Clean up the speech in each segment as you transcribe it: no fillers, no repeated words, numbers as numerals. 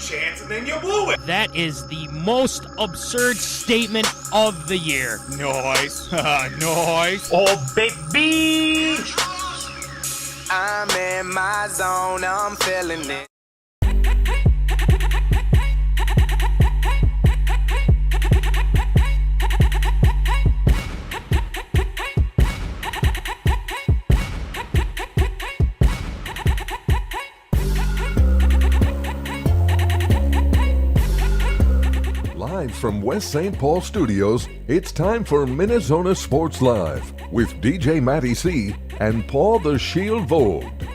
chance and then you blew it. That is the most absurd statement of the year. Nice. Nice. Oh, baby. I'm in my zone, I'm feeling it. Live from West St. Paul Studios, it's time for MinneZona Sports Live with DJ Matty C and Paul the Shield Vold.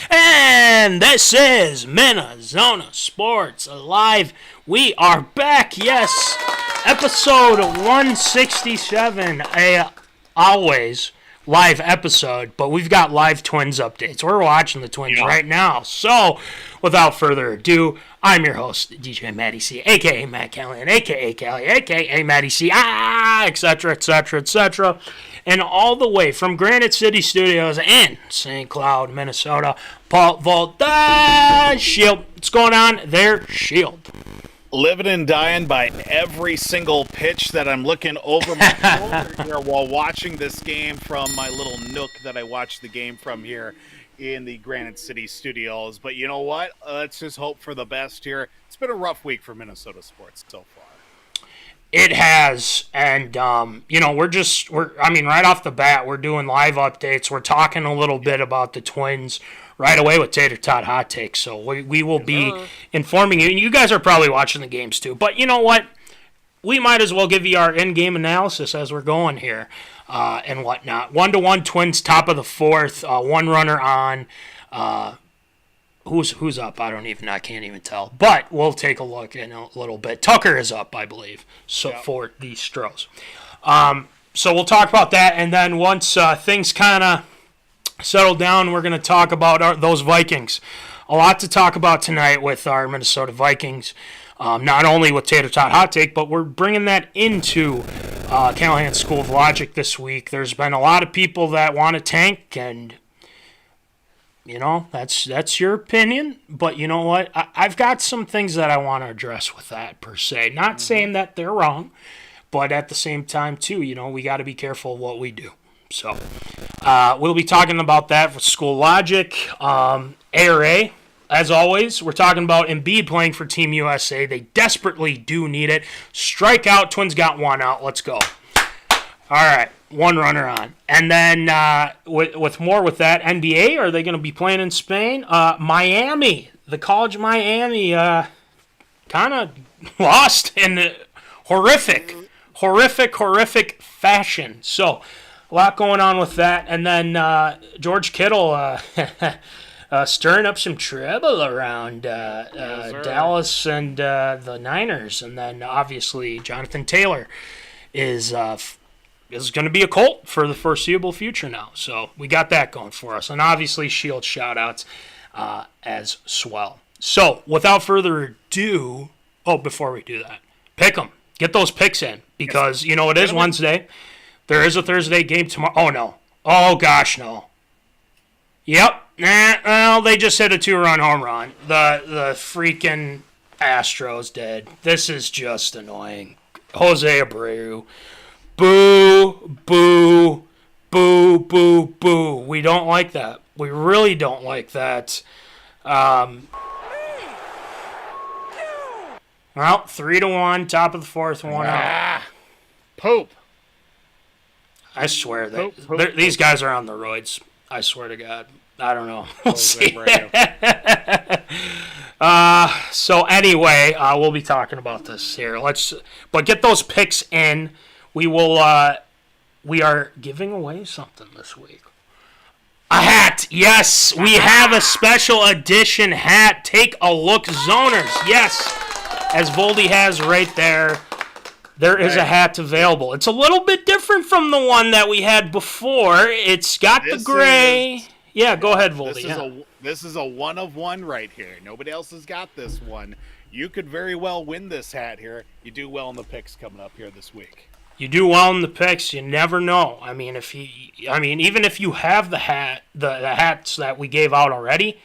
And this is MinneZona Sports Live. We are back, yes. Episode 167, a always live episode, but we've got live Twins updates. We're watching the Twins right now. So, without further ado, I'm your host, DJ Matty C, a.k.a. Matt Callahan, a.k.a. Callie, a.k.a. Matty C, etc., etc., etc. And all the way from Granite City Studios in St. Cloud, Minnesota, Paul Vold, Shield. What's going on there, Shield? Living and dying by every single pitch that I'm looking over my shoulder here while watching this game from my little nook that I watch the game from here in the Granite City Studios. But you know what? Let's just hope for the best here. It's been a rough week for Minnesota sports so far. It has, and right off the bat, we're doing live updates. We're talking a little bit about the Twins right away with Tater Tot Hot Take. So we will be informing you, and you guys are probably watching the games too. But you know what? We might as well give you our in-game analysis as we're going here and whatnot. 1-1 Twins, top of the fourth, one runner on. Who's up? I can't even tell. But we'll take a look in a little bit. Tucker is up, I believe, for the Stros. So we'll talk about that, and then once things kind of settle down, we're going to talk about those Vikings. A lot to talk about tonight with our Minnesota Vikings. Not only with Tater Tot Hot Take, but we're bringing that into Callahan School of Logic this week. There's been a lot of people that want to tank, and that's your opinion, but you know what? I've got some things that I want to address with that, per se. Not saying that they're wrong, but at the same time, too, we got to be careful of what we do. So we'll be talking about that for School Logic. ARA, as always, we're talking about Embiid playing for Team USA. They desperately do need it. Strikeout, Twins got one out. Let's go. All right. One runner on. And then with more with that, NBA, are they going to be playing in Spain? Miami, the College of Miami, kind of lost in horrific fashion. So a lot going on with that. And then Georgekittle stirring up some trouble around Dallas and the Niners. And then obviously Jonathantaylor is going to be a Colt for the foreseeable future now. So we got that going for us. And obviously shield shoutouts as well. So without further ado, before we do that, pick them. Get those picks in because, it is Wednesday. There is a Thursday game tomorrow. Oh, no. Oh, gosh, no. Yep. Well, they just hit a 2-run home run. The freaking Astros did. This is just annoying. Jose Abreu. Boo, boo, boo, boo, boo. We don't like that. We really don't like that. Well, 3-1, top of the fourth, one out. Poop. I swear that these guys are on the roids. I swear to God. I don't know. We'll see. So anyway, we'll be talking about this here. But get those picks in. We are giving away something this week. A hat. Yes, we have a special edition hat. Take a look, Zoners. Yes, as Voldy has right there. There is a hat available. It's a little bit different from the one that we had before. It's got the gray. Yeah, go ahead, Voldy. This is a one of one right here. Nobody else has got this one. You could very well win this hat here. You do well in the picks coming up here this week. You do well in the picks. You never know. I mean, even if you have the hats that we gave out already,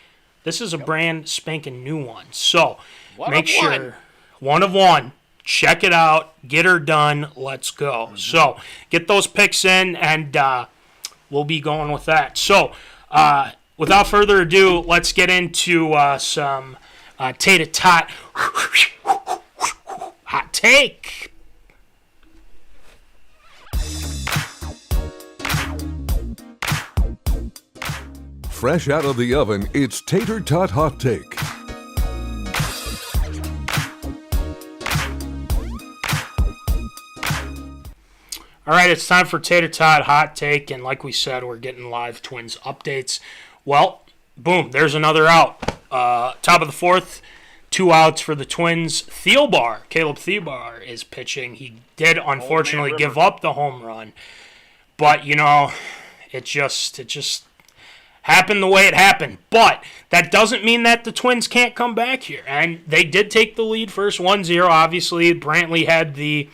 This is a brand spanking new one. So make One of sure, one of one. Check it out. Get her done. Let's go. So get those picks in, and we'll be going with that. So without further ado, let's get into some Tater Tot Hot Take. Fresh out of the oven, it's Tater Tot Hot Take. All right, it's time for Tater Tot Hot Take, and like we said, we're getting live Twins updates. Well, boom, there's another out. Top of the fourth, 2 outs for the Twins. Caleb Theobar is pitching. He did unfortunately give up the home run, but it just happened the way it happened. But that doesn't mean that the Twins can't come back here, and they did take the lead first 1-0. Obviously, Brantley had the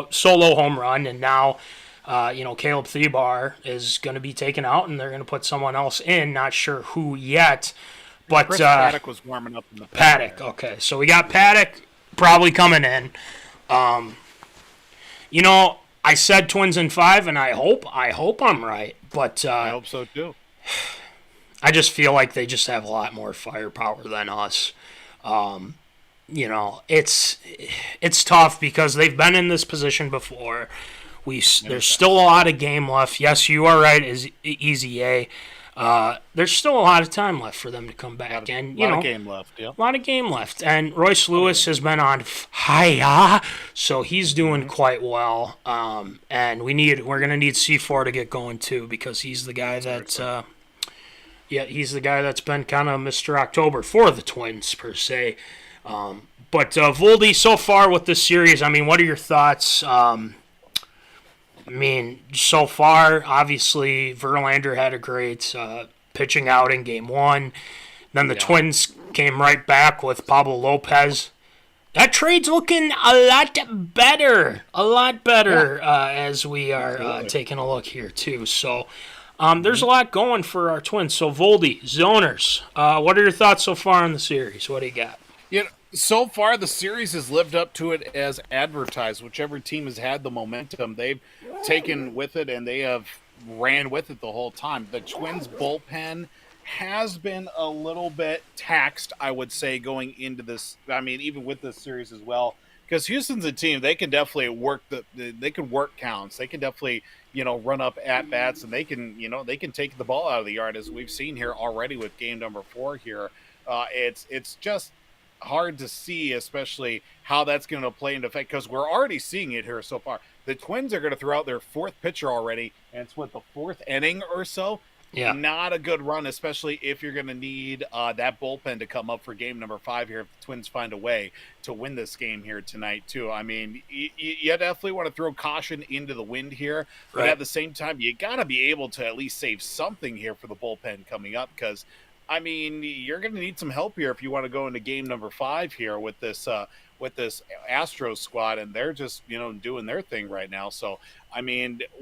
solo home run, and now Caleb Theobar is going to be taken out, and they're going to put someone else in. Not sure who yet, but Chris Paddock was warming up in the Paddock. Okay, so we got Paddock probably coming in. I said Twins in 5, and I hope I'm right, but I hope so too. I just feel like they just have a lot more firepower than us. It's tough because they've been in this position before. There's still a lot of game left. Yes, you are right, is Easy A. There's still a lot of time left for them to come back, and a lot of game left. Yeah, a lot of game left. And Royce Lewis has been on fire, so he's doing quite well. And we're gonna need C4 to get going too, because he's the guy that he's the guy that's been kind of Mr. October for the Twins per se. But Voldy, so far with this series, what are your thoughts? So far, obviously, Verlander had a great pitching out in Game 1. Then the Twins came right back with Pablo Lopez. That trade's looking a lot better. As we are taking a look here, too. So there's a lot going for our Twins. So, Voldy, Zoners, what are your thoughts so far on the series? What do you got? So far, the series has lived up to it as advertised. Whichever team has had the momentum, they've taken with it, and they have ran with it the whole time. The Twins' bullpen has been a little bit taxed, I would say, going into this. Even with this series as well, because Houston's a team, they can definitely work they can work counts. They can definitely run up at bats, and they can take the ball out of the yard, as we've seen here already with game number 4 here. It's just hard to see, especially how that's going to play into effect, because we're already seeing it here so far. The Twins are going to throw out their 4th pitcher already, and it's the 4th inning or so. Yeah, not a good run, especially if you're going to need that bullpen to come up for game number 5 here if the Twins find a way to win this game here tonight too. You definitely want to throw caution into the wind here, but at the same time, you got to be able to at least save something here for the bullpen coming up, because you're going to need some help here if you want to go into game number 5 here with this Astros squad, and they're just doing their thing right now. So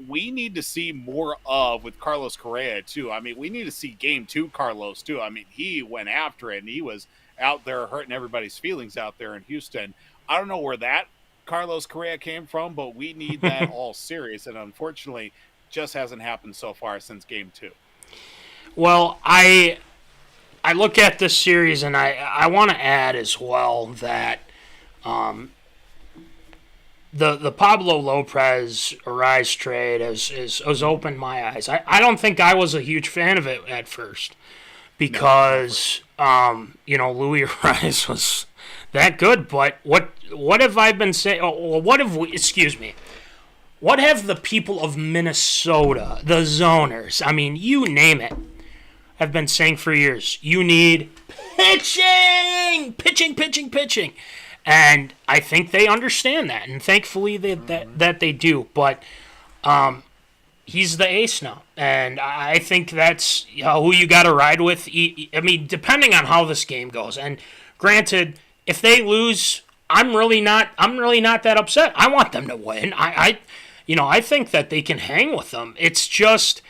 we need to see more with Carlos Correa too. We need to see game 2 Carlos too. He went after it, and he was out there hurting everybody's feelings out there in Houston. I don't know where that Carlos Correa came from, but we need that all series, and unfortunately just hasn't happened so far since game 2. Well, I look at this series, and I want to add as well that the Pablo Lopez Arise trade has opened my eyes. I don't think I was a huge fan of it at first, because Louis Arise was that good. But what have I been saying? What have the people of Minnesota, the Zoners, you name it, have been saying for years? You need pitching. And I think they understand that, and thankfully that they do. But he's the ace now, and I think that's who you got to ride with. Depending on how this game goes. And granted, if they lose, I'm really not that upset. I want them to win. I think that they can hang with them. It's just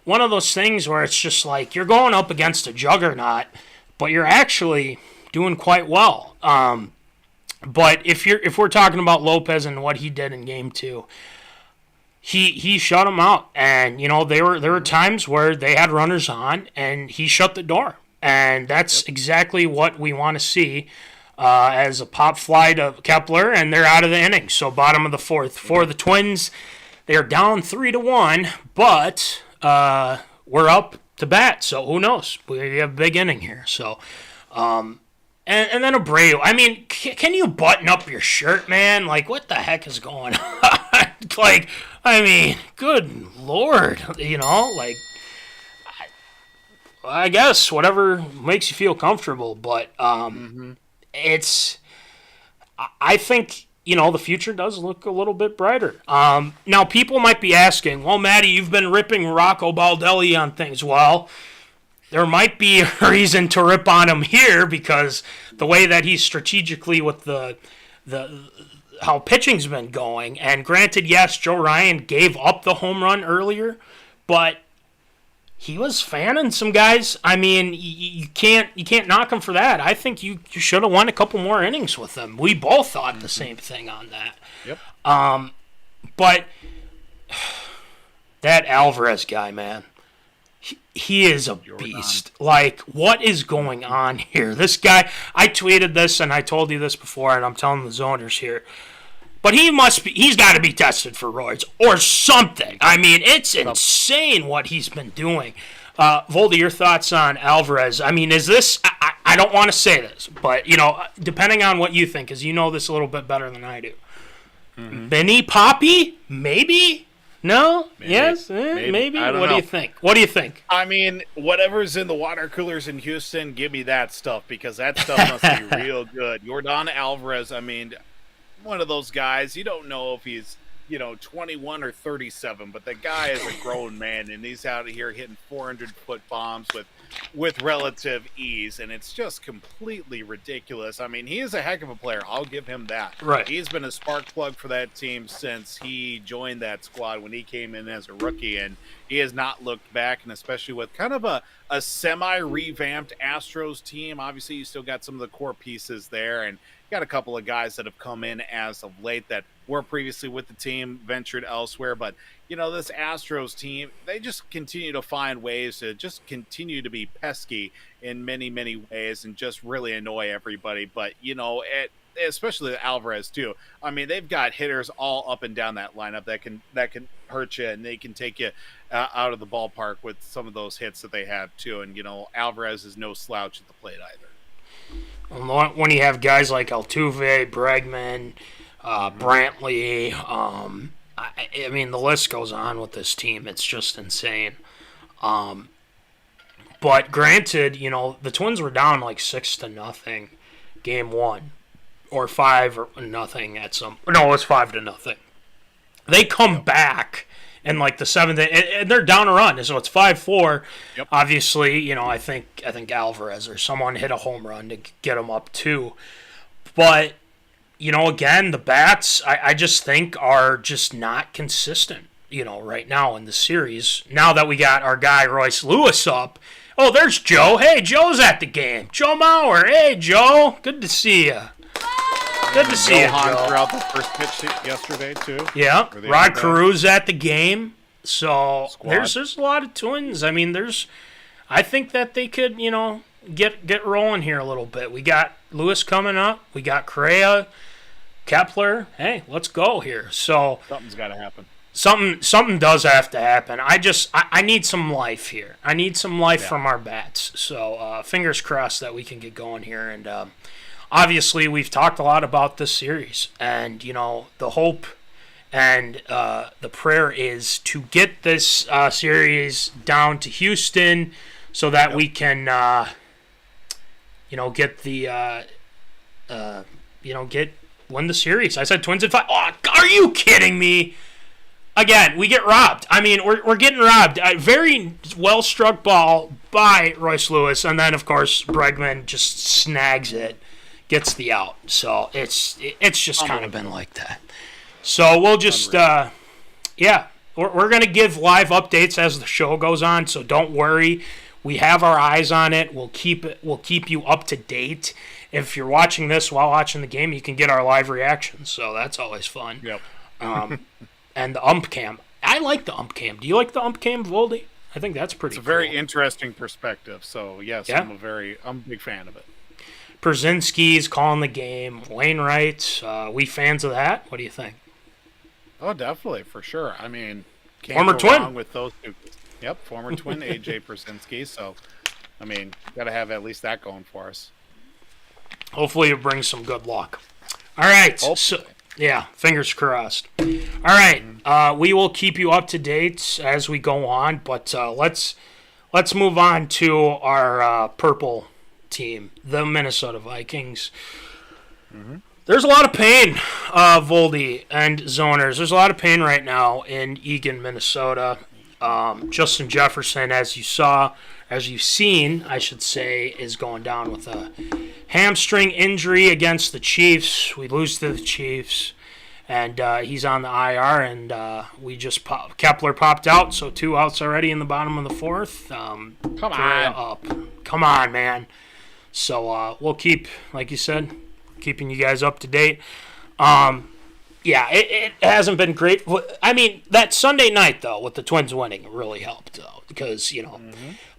one of those things where it's just like you're going up against a juggernaut, but you're actually doing quite well. But if we're talking about Lopez and what he did in game 2, he shut them out, and there were times where they had runners on, and he shut the door, and that's exactly what we want to see. As a pop fly to Kepler, and they're out of the inning. So bottom of the 4th. For the Twins, they're down 3-1, but we're up to bat. So who knows? We have a big inning here. So, and then Abreu. I mean, can you button up your shirt, man? Like, what the heck is going on? Like, I mean, good Lord, like. I guess whatever makes you feel comfortable, but I think, the future does look a little bit brighter. Now, people might be asking, well, Matty, you've been ripping Rocco Baldelli on things. Well, there might be a reason to rip on him here because the way that he's strategically with the how pitching's been going. And granted, yes, Joe Ryan gave up the home run earlier, but he was fanning some guys. I mean, you can't knock him for that. I think you should have won a couple more innings with him. We both thought the same thing on that. Yep. But that Alvarez guy, man, he is a beast. Like, what is going on here? This guy, I tweeted this and I told you this before, and I'm telling the zoners here. But he's got to be tested for roids or something. I mean, it's insane what he's been doing. Voldy, your thoughts on Alvarez? I mean, is this, I don't want to say this, but, depending on what you think, because you know this a little bit better than I do. Benny Poppy? Maybe? No? Maybe. Yes? Maybe? I don't What know. do you think? I mean, whatever's in the water coolers in Houston, give me that stuff because that stuff must be real good. Yordan Alvarez, I mean, one of those guys, you don't know if he's, 21 or 37, but the guy is a grown man, and he's out here hitting 400-foot bombs with relative ease, and it's just completely ridiculous. I mean, he is a heck of a player. I'll give him that. Right. He's been a spark plug for that team since he joined that squad when he came in as a rookie, and he has not looked back, and especially with kind of a semi-revamped Astros team. Obviously, you still got some of the core pieces there, and got a couple of guys that have come in as of late that were previously with the team, ventured elsewhere. But, this Astros team, they just continue to find ways to just continue to be pesky in many, many ways and just really annoy everybody. But, especially Alvarez, too. I mean, they've got hitters all up and down that lineup that can hurt you, and they can take you out of the ballpark with some of those hits that they have, too. And, Alvarez is no slouch at the plate either. When you have guys like Altuve, Bregman, Brantley, I mean, the list goes on with this team. It's just insane. But granted, the Twins were down like 6-0 game 1, or 5-0 at some. No, it was 5-0. They come back. And like the 7th, and they're down a run, so it's 5-4. Yep. Obviously, I think Alvarez or someone hit a home run to get them up too. But again, the bats I just think are just not consistent. Right now in the series. Now that we got our guy Royce Lewis up. Oh, there's Joe. Hey, Joe's at the game. Joe Mauer. Hey, Joe. Good to see you. Good to see you, Joe. Throughout the first pitch yesterday, too. Yeah, Rod Carew's at the game. So there's a lot of Twins. I mean, I think that they could, get rolling here a little bit. We got Lewis coming up. We got Correa, Kepler. Hey, let's go here. So something's got to happen. Something does have to happen. I need some life here. I need some life from our bats. So fingers crossed that we can get going here. And obviously, we've talked a lot about this series, and the hope and the prayer is to get this series down to Houston, so that we can, get the, win the series. I said Twins in 5. Oh, are you kidding me? Again, we get robbed. I mean, we're getting robbed. A very well-struck ball by Royce Lewis, and then, of course, Bregman just snags it. Gets the out. So it's just kind of been like that. So we'll just, we're going to give live updates as the show goes on, so don't worry. We have our eyes on it. We'll keep you up to date. If you're watching this while watching the game, you can get our live reactions, so that's always fun. Yep. And the ump cam. I like the ump cam. Do you like the ump cam, Voldy? I think that's pretty It's a cool. very interesting perspective. So, yes, Yeah. I'm a big fan of it. Brzezinski's calling the game. Wainwright. We fans of that? What do you think? Oh, definitely, for sure. I mean, can't Former go twin. wrong with those two. Yep, former twin AJ Brzezinski. So, I mean, got to have at least that going for us. Hopefully it brings some good luck. All right. Hopefully. So, yeah, fingers crossed. All right. We will keep you up to date as we go on, but let's move on to our purple team, the Minnesota Vikings. There's a lot of pain, Voldy and Zoners. There's a lot of pain right now in Eagan, Minnesota. Justin Jefferson, as you've seen, I should say, is going down with a hamstring injury against the Chiefs. We lose to the Chiefs, and he's on the IR, and we just Kepler popped out, so 2 outs already in the bottom of the fourth. Come on. Come on, man. So we'll keep, like you said, keeping you guys up to date. Yeah, it hasn't been great. I mean, that Sunday night, though, with the Twins winning, really helped, though, because,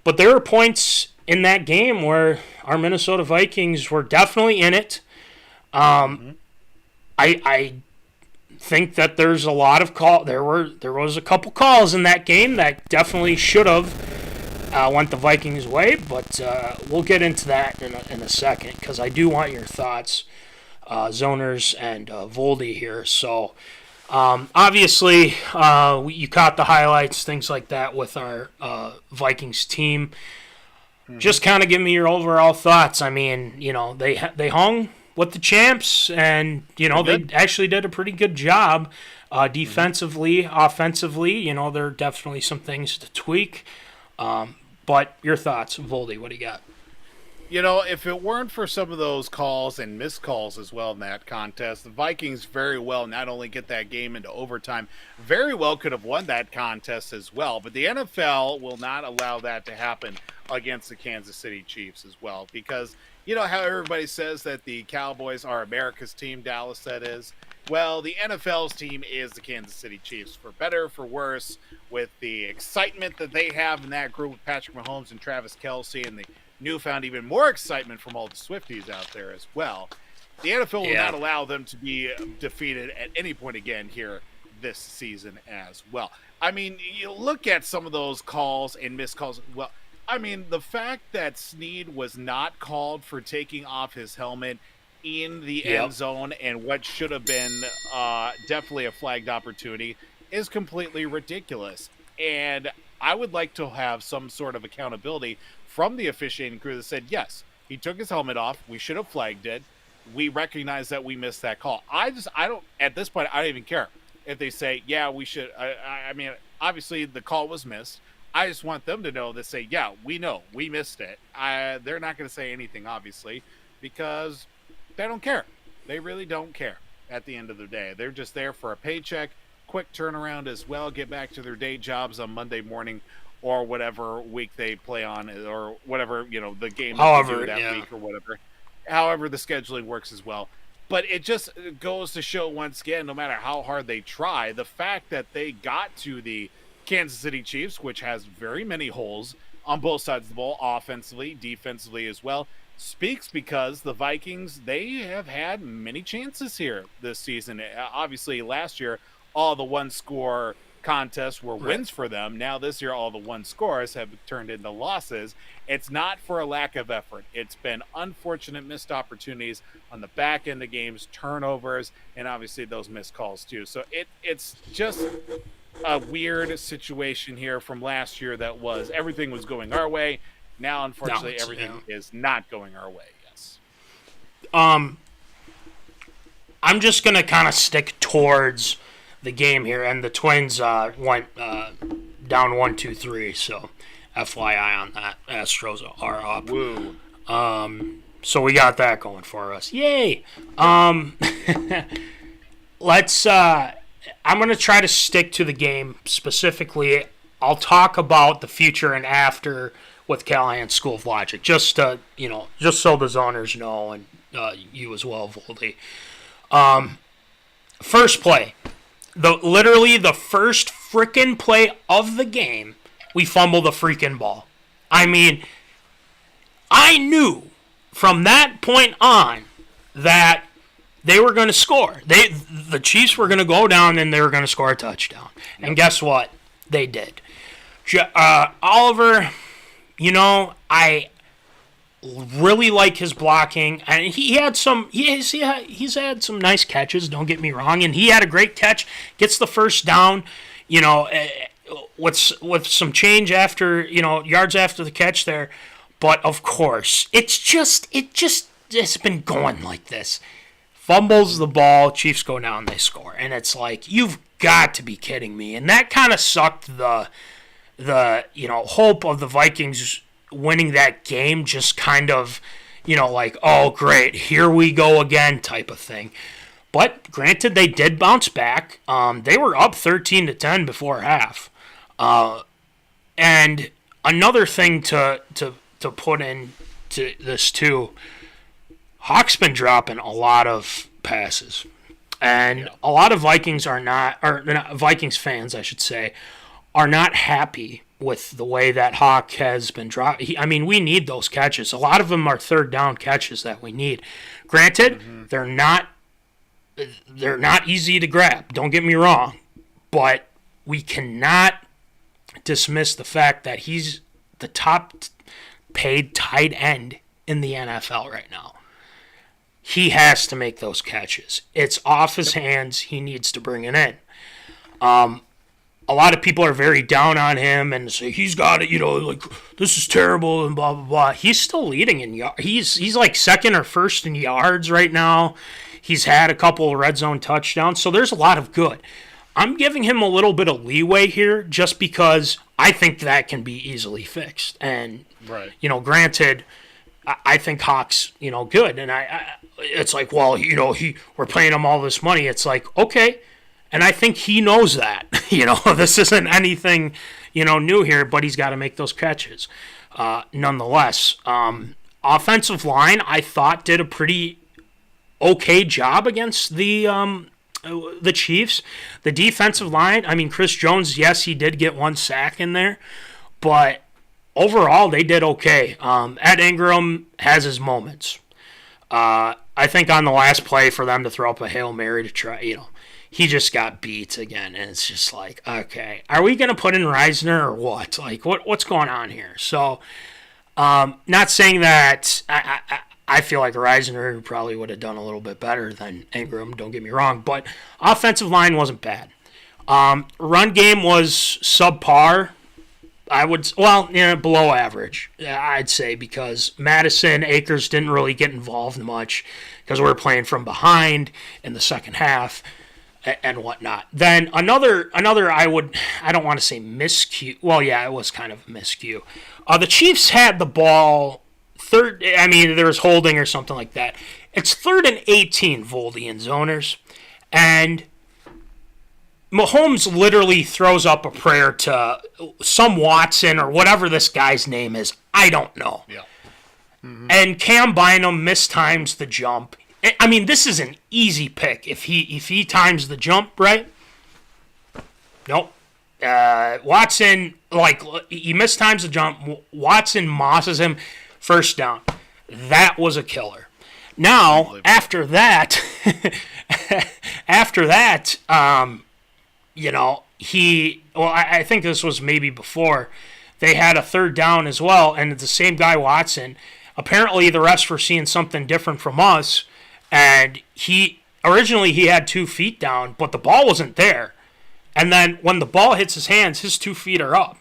But there were points in that game where our Minnesota Vikings were definitely in it. I think that there's a lot of there was a couple calls in that game that definitely should have went the Vikings' way, but we'll get into that in a second, because I do want your thoughts, Zoners and Voldy here. So obviously you caught the highlights, things like that with our Vikings team. Just kind of give me your overall thoughts. I mean, they hung with the champs, and they actually did a pretty good job defensively, offensively. There are definitely some things to tweak. But your thoughts, Voldy, what do you got? If it weren't for some of those calls and missed calls as well in that contest, the Vikings very well not only get that game into overtime, very well could have won that contest as well. But the NFL will not allow that to happen against the Kansas City Chiefs as well, because how everybody says that the Cowboys are America's team, Dallas, that is. Well, the NFL's team is the Kansas City Chiefs, for better, for worse, with the excitement that they have in that group with Patrick Mahomes and Travis Kelce, and the newfound even more excitement from all the Swifties out there as well. The NFL will not allow them to be defeated at any point again here this season as well. I mean, you look at some of those calls and missed calls. Well, I mean, the fact that Snead was not called for taking off his helmet in the end zone and what should have been definitely a flagged opportunity is completely ridiculous. And I would like to have some sort of accountability from the officiating crew that said, yes, he took his helmet off. We should have flagged it. We recognize that we missed that call. I don't, at this point, I don't even care if they say, yeah, we should. I mean, obviously the call was missed. I just want them to know that say, yeah, we know we missed it. They're not going to say anything, obviously, because they don't care. They really don't care at the end of the day. They're just there for a paycheck, quick turnaround as well, get back to their day jobs on Monday morning or whatever week they play on, or whatever, the game that week or whatever. However the scheduling works as well. But it just goes to show once again, no matter how hard they try, the fact that they got to the Kansas City Chiefs, which has very many holes on both sides of the ball, offensively, defensively as well, speaks because the Vikings, they have had many chances here this season. Obviously, last year, all the one-score contests were wins for them. Now this year, all the one scores have turned into losses. It's not for a lack of effort. It's been unfortunate missed opportunities on the back end of games, turnovers, and obviously those missed calls too. So it's just a weird situation here from last year that was everything was going our way. Now, unfortunately, everything is not going our way. Yes. I'm just going to kind of stick towards the game here, and the Twins went down 1-2-3, so FYI on that. Astros are up. Woo. So we got that going for us. Yay! I'm going to try to stick to the game specifically. I'll talk about the future and after with Callahan School of Logic, just so the zoners know, and you as well, Voldy. First play. Literally the first frickin' play of the game, we fumble the freaking ball. I mean, I knew from that point on that they were going to score. The Chiefs were going to go down and they were going to score a touchdown. And guess what? They did. Oliver, I really like his blocking, and he's had some nice catches, don't get me wrong, and he had a great catch, gets the first down, with some change after, yards after the catch there. But of course, it's been going like this. Fumbles the ball, Chiefs go down, they score. And it's like, you've got to be kidding me. And that kind of sucked the hope of the Vikings winning that game, just kind of, like, oh, great, here we go again type of thing. But granted, they did bounce back. They were up 13-10 before half. And another thing to put into this too, Hawk's been dropping a lot of passes, and a lot of Vikings Vikings fans, I should say, are not happy with the way that Hawk has been dropped. We need those catches. A lot of them are third down catches that we need. Granted, they're not easy to grab. Don't get me wrong, but we cannot dismiss the fact that he's the top paid tight end in the NFL right now. He has to make those catches. It's off his hands. He needs to bring it in. A lot of people are very down on him and say he's got it, like, this is terrible and blah, blah, blah. He's still leading in yards. He's like second or first in yards right now. He's had a couple of red zone touchdowns, so there's a lot of good. I'm giving him a little bit of leeway here just because I think that can be easily fixed. And, granted, I think Hawk's, good. And it's like, well, we're paying him all this money. It's like, okay. And I think he knows that. This isn't anything, new here, but he's got to make those catches. Nonetheless, offensive line, I thought, did a pretty okay job against the Chiefs. The defensive line, Chris Jones, yes, he did get one sack in there, but overall they did okay. Ed Ingram has his moments. I think on the last play for them to throw up a Hail Mary to try, he just got beat again, and it's just like, okay, are we going to put in Reisner or what? Like, what's going on here? So, not saying that I feel like Reisner probably would have done a little bit better than Ingram, don't get me wrong, but offensive line wasn't bad. Run game was subpar. Below average, I'd say, because Madison, Akers didn't really get involved much because we were playing from behind in the second half and whatnot. Then another I don't want to say miscue. Well, yeah, it was kind of a miscue. The Chiefs had the ball third. There was holding or something like that. It's 3rd and 18, Voldy and zoners, and Mahomes literally throws up a prayer to some Watson or whatever this guy's name is. I don't know. Yeah. Mm-hmm. And Cam Bynum mistimes the jump. This is an easy pick if he times the jump right. Nope. Watson, he mistimes the jump. Watson mosses him. First down. That was a killer. Now, after that, I think this was maybe before, they had a third down as well, and the same guy, Watson, apparently the refs were seeing something different from us, and originally he had 2 feet down, but the ball wasn't there. And then when the ball hits his hands, his 2 feet are up,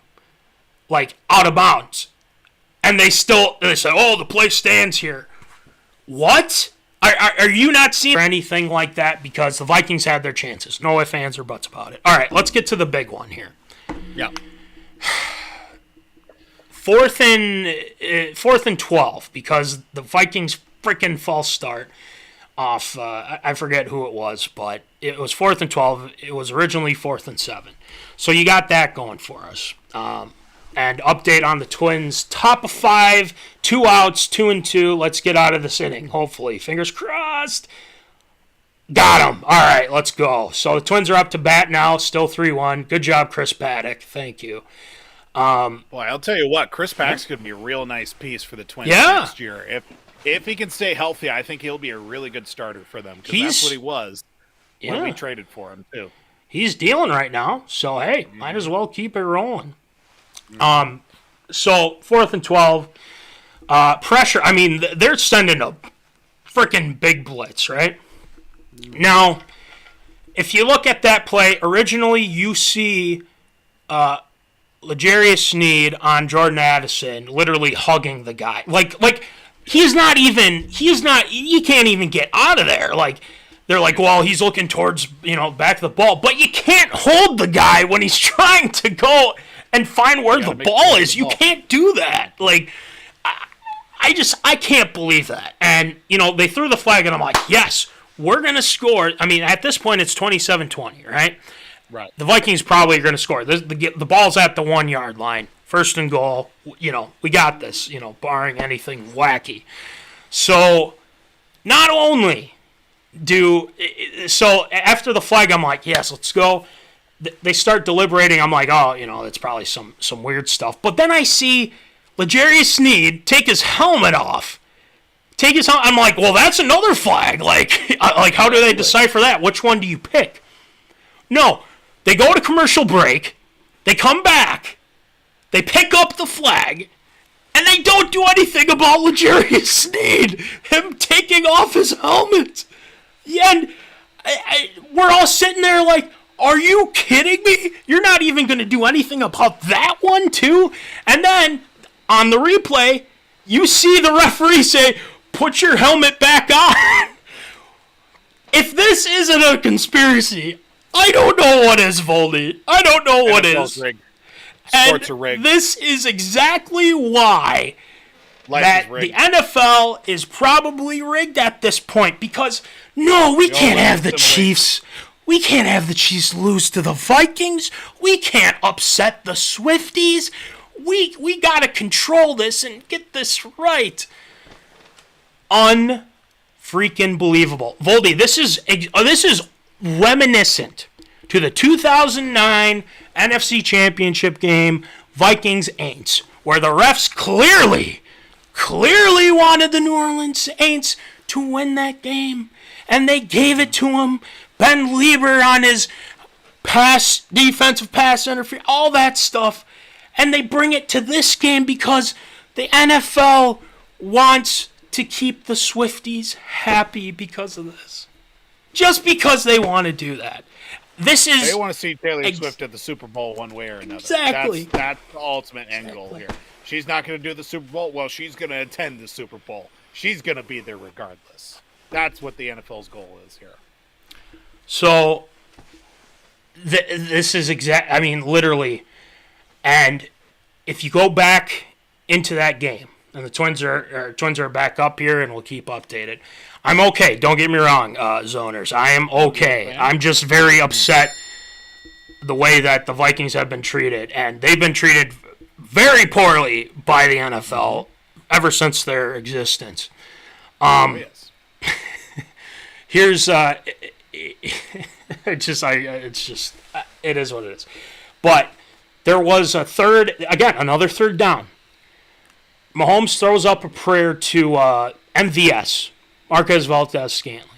like out of bounds. And they say, oh, the play stands here. What? Are you not seeing anything like that? Because the Vikings had their chances. No ifs, ands, or buts about it. All right, let's get to the big one here. Yeah. 4th and 12, because the Vikings freaking false start. off. I forget who it was, but it was 4th and 12. It was originally 4th and 7. So you got that going for us. And update on the Twins. Top of 5, 2 outs, 2 and 2. Let's get out of this inning, hopefully. Fingers crossed. Got him. All right, let's go. So the Twins are up to bat now, still 3-1. Good job, Chris Paddock. Thank you. Boy, I'll tell you what, Chris Paddock's going to be a real nice piece for the Twins next year. If he can stay healthy, I think he'll be a really good starter for them, because that's what he was when we traded for him, too. He's dealing right now, so, hey, might as well keep it rolling. So 4th and 12, pressure. I mean, they're sending a freaking big blitz, right? Now, if you look at that play, originally you see L'Jarius Sneed on Jordan Addison literally hugging the guy. Like he can't even get out of there. Like, they're like, well, he's looking towards, back of the ball. But you can't hold the guy when he's trying to go and find where the ball is. You can't do that. Like, I can't believe that. And, they threw the flag, and I'm like, yes, we're going to score. I mean, at this point, it's 27-20, right? Right. The Vikings probably are going to score. The ball's at the 1-yard line. 1st and goal. We got this, barring anything wacky. So, not only so after the flag, I'm like, yes, let's go. They start deliberating. I'm like, oh, that's probably some weird stuff. But then I see L'Jarius Sneed take his helmet off. I'm like, well, that's another flag. Like how do they decipher that? Which one do you pick? No, they go to commercial break. They come back. They pick up the flag. And they don't do anything about L'Jarius Sneed, him taking off his helmet. Yeah, and we're all sitting there like, are you kidding me? You're not even going to do anything about that one, too? And then, on the replay, you see the referee say, put your helmet back on. If this isn't a conspiracy, I don't know what is, Voldy. I don't know what is. Rigged. Sports are rigged. This is exactly why the NFL is probably rigged at this point, because we can't have the Chiefs. We can't have the Chiefs lose to the Vikings. We can't upset the Swifties. We got to control this and get this right. Unfreaking believable. Voldy, this is reminiscent to the 2009 NFC Championship game, Vikings-Aints, where the refs clearly wanted the New Orleans Saints to win that game, and they gave it to them. Ben Lieber on his defensive pass interference, all that stuff, and they bring it to this game because the NFL wants to keep the Swifties happy because of this. Just because they want to do that. They want to see Taylor Swift at the Super Bowl one way or another. Exactly. That's the ultimate end goal here. She's not going to do the Super Bowl. Well, she's going to attend the Super Bowl. She's going to be there regardless. That's what the NFL's goal is here. So, this is literally. And if you go back into that game, and the Twins are back up here, and we'll keep updated. I'm okay. Don't get me wrong, zoners. I am okay. I'm just very upset the way that the Vikings have been treated, and they've been treated very poorly by the NFL ever since their existence. Here's it is what it is. But there was another third down. Mahomes throws up a prayer to MVS, Marquez Valdes-Scantling.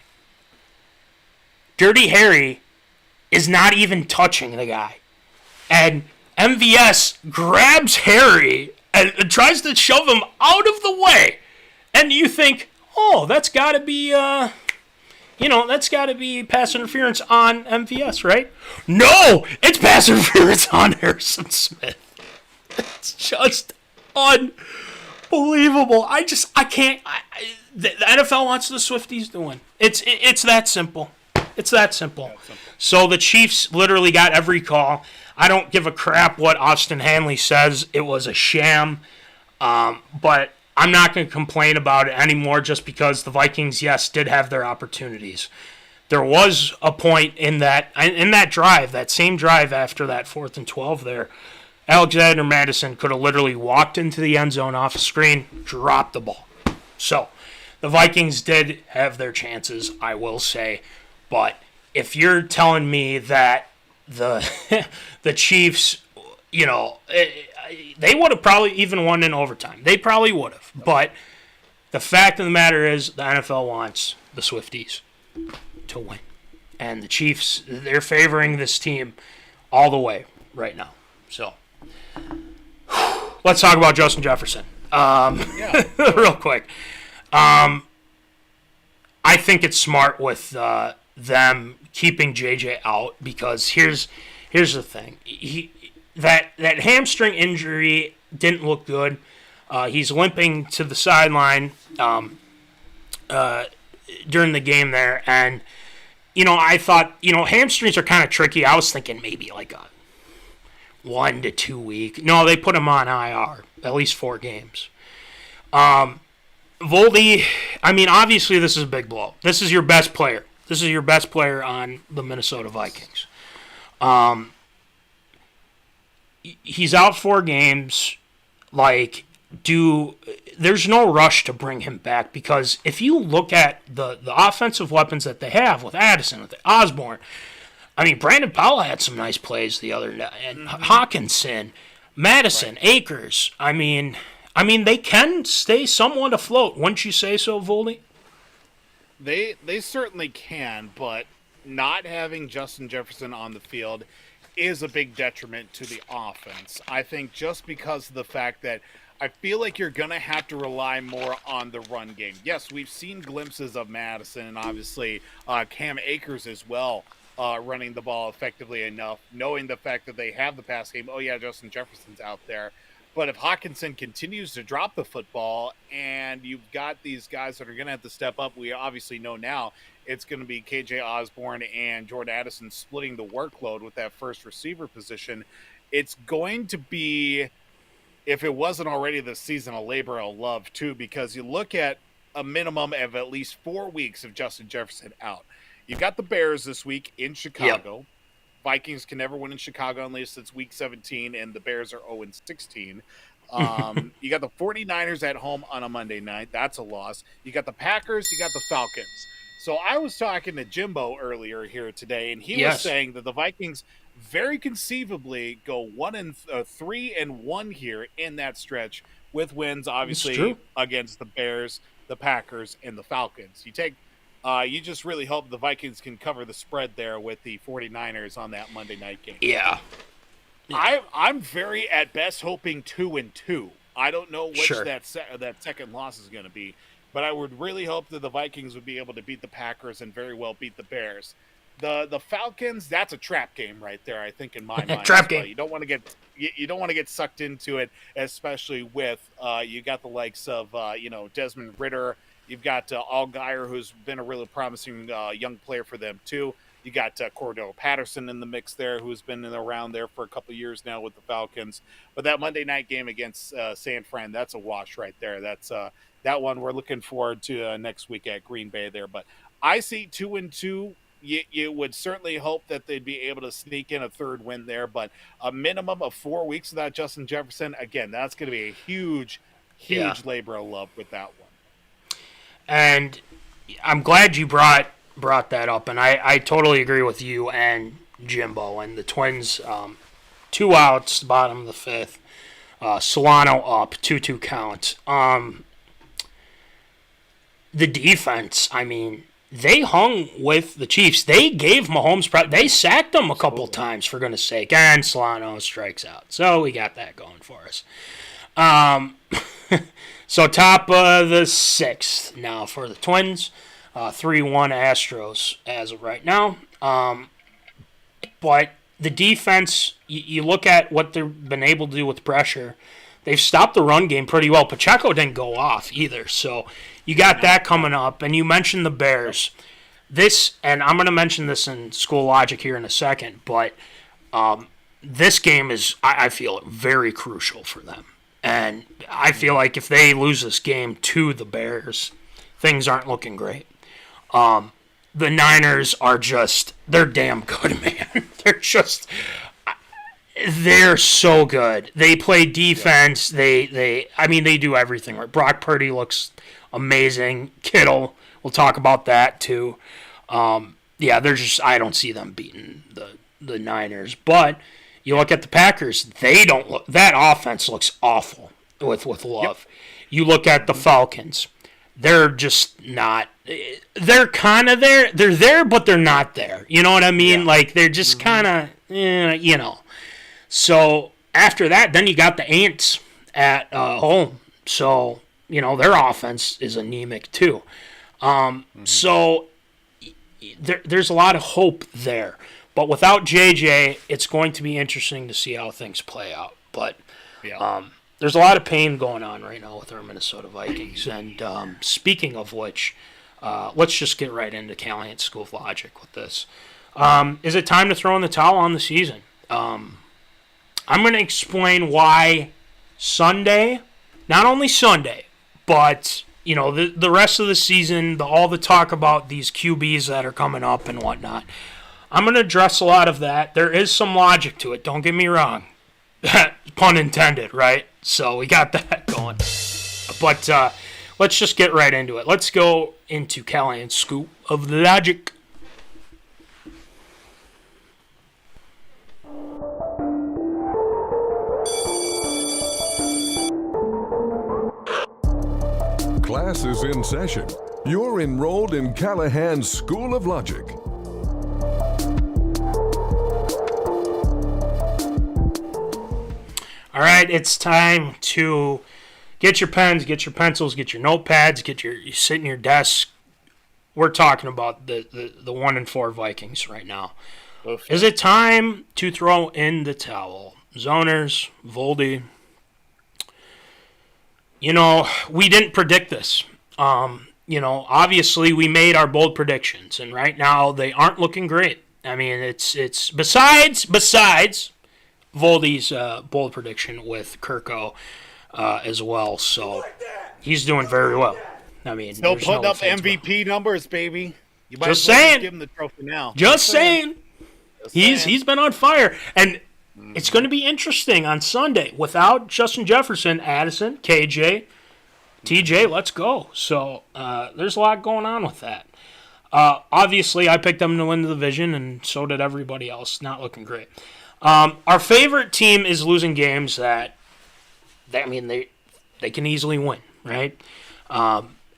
Dirty Harry is not even touching the guy. And MVS grabs Harry and tries to shove him out of the way. And you think, that's got to be, pass interference on MVS, right? No, it's pass interference on Harrison Smith. It's just unbelievable. I can't. The NFL wants the Swifties to win. It's that simple. It's that simple. So the Chiefs literally got every call. I don't give a crap what Austin Hanley says. It was a sham. But I'm not going to complain about it anymore just because the Vikings, yes, did have their opportunities. There was a point in that drive, that same drive after that 4th and 12 there, Alexander Madison could have literally walked into the end zone off a screen, dropped the ball. So the Vikings did have their chances, I will say. But if you're telling me that the Chiefs, they would have probably even won in overtime. They probably would have. But the fact of the matter is the NFL wants the Swifties to win. And the Chiefs, they're favoring this team all the way right now. So let's talk about Justin Jefferson real quick. I think it's smart with them keeping JJ out because here's the thing. That hamstring injury didn't look good. He's limping to the sideline during the game there. And, I thought, hamstrings are kind of tricky. I was thinking maybe like a 1 to 2 week. No, they put him on IR, at least 4 games. Voldy, obviously this is a big blow. This is your best player. This is your best player on the Minnesota Vikings. He's out 4 games. There's no rush to bring him back because if you look at the offensive weapons that they have with Addison, with Osborne, Brandon Powell had some nice plays the other night, and Hawkinson, Madison, right. Akers. They can stay somewhat afloat. Wouldn't you say so, Voldy? They certainly can, but not having Justin Jefferson on the field is a big detriment to the offense. I think just because of the fact that I feel like you're going to have to rely more on the run game. Yes, we've seen glimpses of Madison and obviously Cam Akers as well running the ball effectively enough, knowing the fact that they have the pass game. Oh, yeah, Justin Jefferson's out there. But if Hawkinson continues to drop the football and you've got these guys that are going to have to step up, we obviously know now it's going to be KJ Osborne and Jordan Addison splitting the workload with that first receiver position. It's going to be, if it wasn't already this season, a labor of love too, because you look at a minimum of at least 4 weeks of Justin Jefferson out. You've got the Bears this week in Chicago. Yep. Vikings can never win in Chicago unless it's week 17 and the Bears are 0-16. You got the 49ers at home on a Monday night. That's a loss. You got the Packers. You got the Falcons. So I was talking to Jimbo earlier here today, and he was saying that the Vikings very conceivably go 3-1 here in that stretch with wins, obviously, against the Bears, the Packers, and the Falcons. You just really hope the Vikings can cover the spread there with the 49ers on that Monday night game. Yeah. I'm very, at best, hoping 2-2. I don't know which that second loss is going to be, but I would really hope that the Vikings would be able to beat the Packers and very well beat the Bears. The Falcons, that's a trap game right there, I think, in my mind. Trap game. You don't want to get sucked into it, especially with you got the likes of Desmond Ridder. You've got Allgeier, who's been a really promising young player for them, too. You got Cordell Patterson in the mix there, who's been around there for a couple of years now with the Falcons. But that Monday night game against San Fran, that's a wash right there. That's that one we're looking forward to next week at Green Bay there. But I see 2-2. You would certainly hope that they'd be able to sneak in a third win there. But a minimum of 4 weeks without Justin Jefferson, again, that's going to be a huge labor of love with that one. And I'm glad you brought that up, and I totally agree with you and Jimbo. And the Twins, 2 outs, bottom of the 5th. Solano up, 2-2 count. The defense, they hung with the Chiefs. They gave Mahomes they sacked him a couple times, for goodness sake, and Solano strikes out. So we got that going for us. So top of the 6th now for the Twins. 3-1 Astros as of right now. But the defense, you look at what they've been able to do with pressure. They've stopped the run game pretty well. Pacheco didn't go off either. So you got that coming up. And you mentioned the Bears. And I'm going to mention this in School Logic here in a second, but this game is, I feel, very crucial for them. And I feel like if they lose this game to the Bears, things aren't looking great. The Niners are they're damn good, man. They're so good. They play defense. They do everything right. Brock Purdy looks amazing. Kittle, we'll talk about that too. I don't see them beating the Niners. But you look at the Packers, that offense looks awful with Love. Yep. You look at the Falcons, they're just not. They're kind of there. They're there, but they're not there. You know what I mean? Yeah. Like, they're just kind of, So after that, then you got the Ants at home. So, their offense is anemic too. So there's a lot of hope there. But without JJ, it's going to be interesting to see how things play out. But there's a lot of pain going on right now with our Minnesota Vikings. And speaking of which, let's just get right into Callahan's School of Logic with this. Is it time to throw in the towel on the season? I'm going to explain why Sunday, not only Sunday, but the rest of the season, all the talk about these QBs that are coming up and whatnot. I'm going to address a lot of that. There is some logic to it. Don't get me wrong. Pun intended, right? So we got that going. But let's just get right into it. Let's go into Callahan's School of Logic. Class is in session. You're enrolled in Callahan's School of Logic. All right, it's time to get your pens, get your pencils, get your notepads, you sit in your desk. We're talking about the 1-4 Vikings right now. Oof. Is it time to throw in the towel? Zoners, Voldy. We didn't predict this. Obviously we made our bold predictions, and right now they aren't looking great. I mean, it's besides Voldy's bold prediction with Kirko as well, so he's doing very well. I mean, still putting up MVP numbers, baby. You might just saying, give him the trophy now. Just saying. He's been on fire, and it's going to be interesting on Sunday without Justin Jefferson, Addison, KJ, TJ. Let's go. So there's a lot going on with that. Obviously, I picked them to win the division, and so did everybody else. Not looking great. Our favorite team is losing games that they can easily win, right?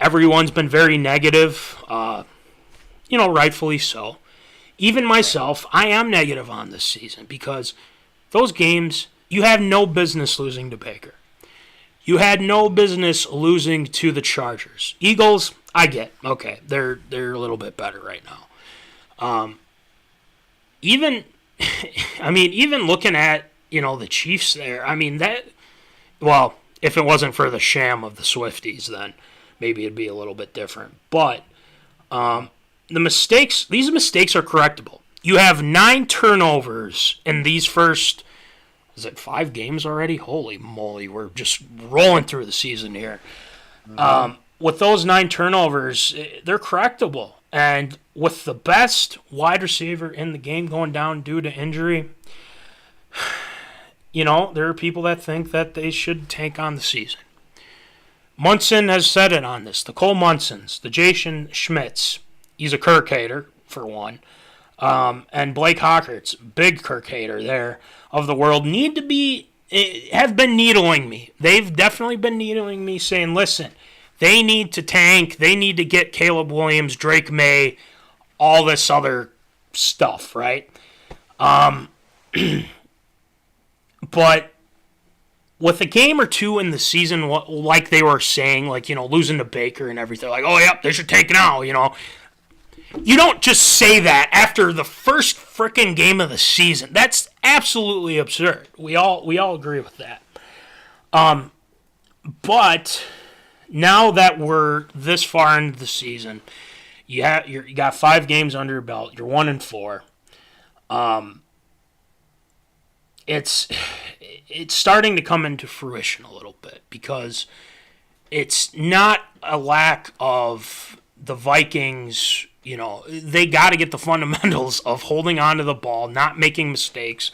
Everyone's been very negative, rightfully so. Even myself, I am negative on this season because those games, you have no business losing to Baker. You had no business losing to the Chargers. Eagles, I get. Okay, they're a little bit better right now. Even looking at, the Chiefs there, if it wasn't for the sham of the Swifties, then maybe it'd be a little bit different. But these mistakes are correctable. You have 9 turnovers in these first, 5 games already? Holy moly, we're just rolling through the season here. With those 9 turnovers, they're correctable. And with the best wide receiver in the game going down due to injury, there are people that think that they should tank on the season. Munson has said it on this. The Cole Munsons, the Jason Schmitz, he's a Kirk hater, for one. And Blake Hawkerts, big Kirk hater there of the world, have been needling me. They've definitely been needling me, saying, listen, they need to tank. They need to get Caleb Williams, Drake May, all this other stuff, right? But with a game or two in the season, like they were saying, losing to Baker and everything, oh, yep, they should take it now, You don't just say that after the first frickin' game of the season. That's absolutely absurd. We all agree with that. But now that we're this far into the season, you got 5 games under your belt. You're 1-4. it's starting to come into fruition a little bit because it's not a lack of the Vikings. They got to get the fundamentals of holding on to the ball, not making mistakes.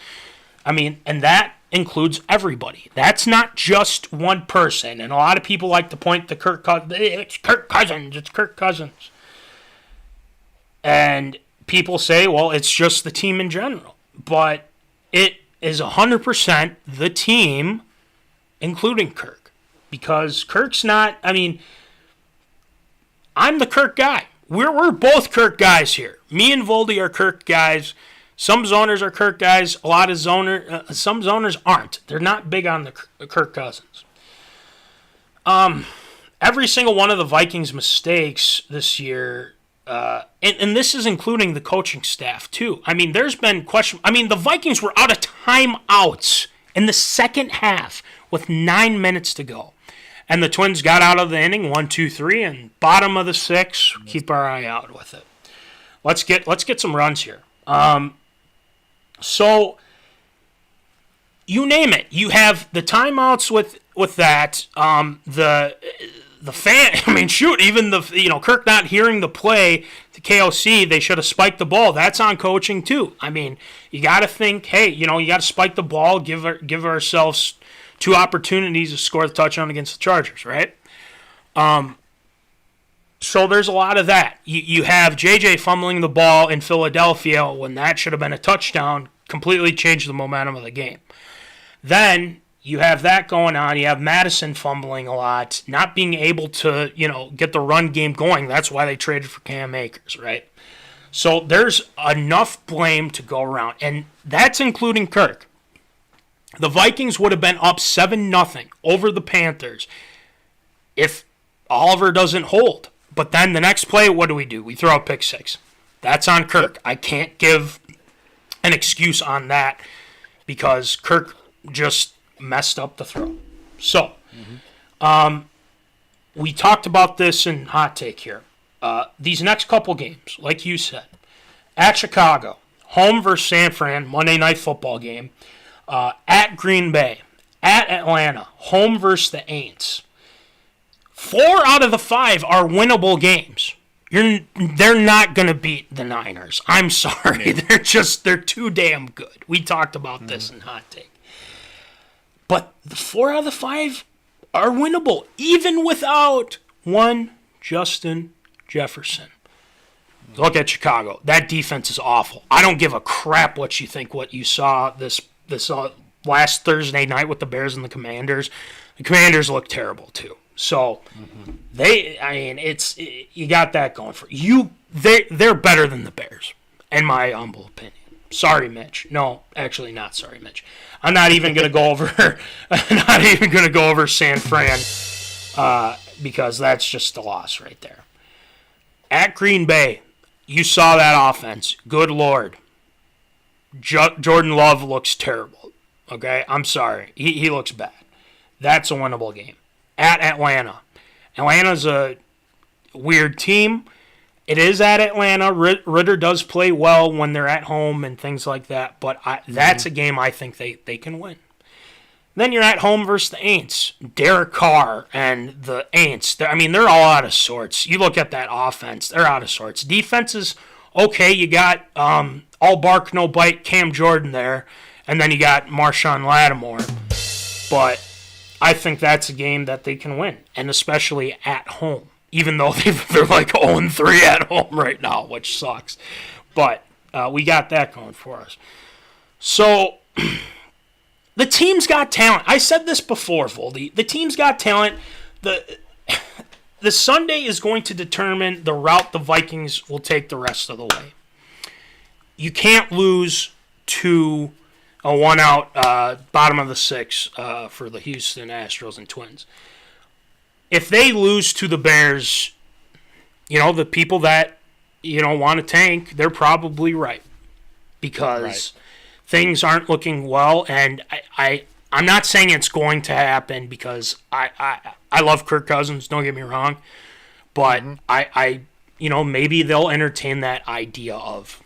I mean, and that includes everybody. That's not just one person. And a lot of people like to point to Kirk Cousins. It's Kirk Cousins. It's Kirk Cousins. And people say, well, it's just the team in general. But it is 100% the team, including Kirk. Because Kirk's not, I mean, I'm the Kirk guy. We're both Kirk guys here. Me and Voldy are Kirk guys. Some zoners are Kirk guys. A lot of some zoners aren't. They're not big on the Kirk Cousins. Every single one of the Vikings' mistakes this year, and this is including the coaching staff too. I mean, there's been question. I mean, the Vikings were out of timeouts in the second half with 9 minutes to go. And the Twins got out of the inning 1, 2, 3, and bottom of the 6. Keep our eye out with it. Let's get some runs here. So you name it. You have the timeouts with that. The fan. I mean, shoot. Even Kirk not hearing the play to KOC. They should have spiked the ball. That's on coaching too. I mean, you got to think. Hey, you got to spike the ball. Give ourselves 2 opportunities to score the touchdown against the Chargers, right? So there's a lot of that. You have JJ fumbling the ball in Philadelphia when that should have been a touchdown, completely changed the momentum of the game. Then you have that going on. You have Madison fumbling a lot, not being able to, get the run game going. That's why they traded for Cam Akers, right? So there's enough blame to go around, and that's including Kirk. The Vikings would have been up 7-0 over the Panthers if Oliver doesn't hold. But then the next play, what do? We throw a pick 6. That's on Kirk. I can't give an excuse on that because Kirk just messed up the throw. So, we talked about this in Hot Take here. These next couple games, like you said, at Chicago, home versus San Fran, Monday Night Football game. At Green Bay, at Atlanta, home versus the Aints. 4 out of the 5 are winnable games. They're not going to beat the Niners. I'm sorry. They're too damn good. We talked about this in Hot Take. But the 4 out of the 5 are winnable, even without one Justin Jefferson. Look at Chicago. That defense is awful. I don't give a crap what you think, what you saw this last Thursday night with the Bears and the Commanders. The Commanders look terrible too. So you got that going for you. They're better than the Bears, in my humble opinion. Sorry, Mitch. No, actually not sorry, Mitch. I'm not even gonna go over. San Fran because that's just a loss right there. At Green Bay, you saw that offense. Good Lord. Jordan Love looks terrible. Okay? I'm sorry. He looks bad. That's a winnable game. At Atlanta. Atlanta's a weird team. It is at Atlanta. Ritter does play well when they're at home and things like that, but that's a game I think they can win. Then you're at home versus the Aints. Derek Carr and the Aints. They're all out of sorts. You look at that offense, they're out of sorts. Defense is okay. You got all bark, no bite Cam Jordan there, and then you got Marshawn Lattimore. But I think that's a game that they can win, and especially at home, even though they're like 0-3 at home right now, which sucks. But we got that going for us. So the team's got talent. I said this before, Voldy. The team's got talent. The Sunday is going to determine the route the Vikings will take the rest of the way. You can't lose to a one-out bottom of the 6 for the Houston Astros and Twins. If they lose to the Bears, the people that, want to tank, they're probably right. Because things aren't looking well, and I'm not saying it's going to happen because I love Kirk Cousins, don't get me wrong. But maybe they'll entertain that idea of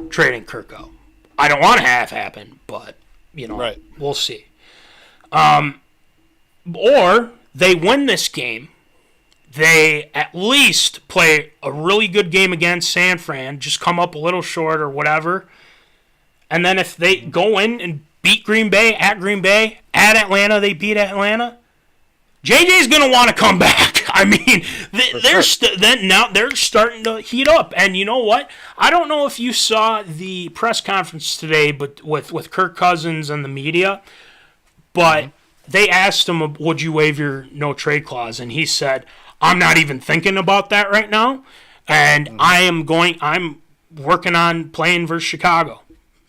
trading Kirk out. I don't want to have happen, but Right. We'll see. Or they win this game. They at least play a really good game against San Fran, just come up a little short or whatever. And then if they go in and beat Green Bay, at Atlanta, they beat Atlanta, JJ's going to want to come back. I mean, they're starting to heat up. And you know what? I don't know if you saw the press conference today but with Kirk Cousins and the media, but they asked him, would you waive your no-trade clause? And he said, I'm not even thinking about that right now, and I'm working on playing versus Chicago.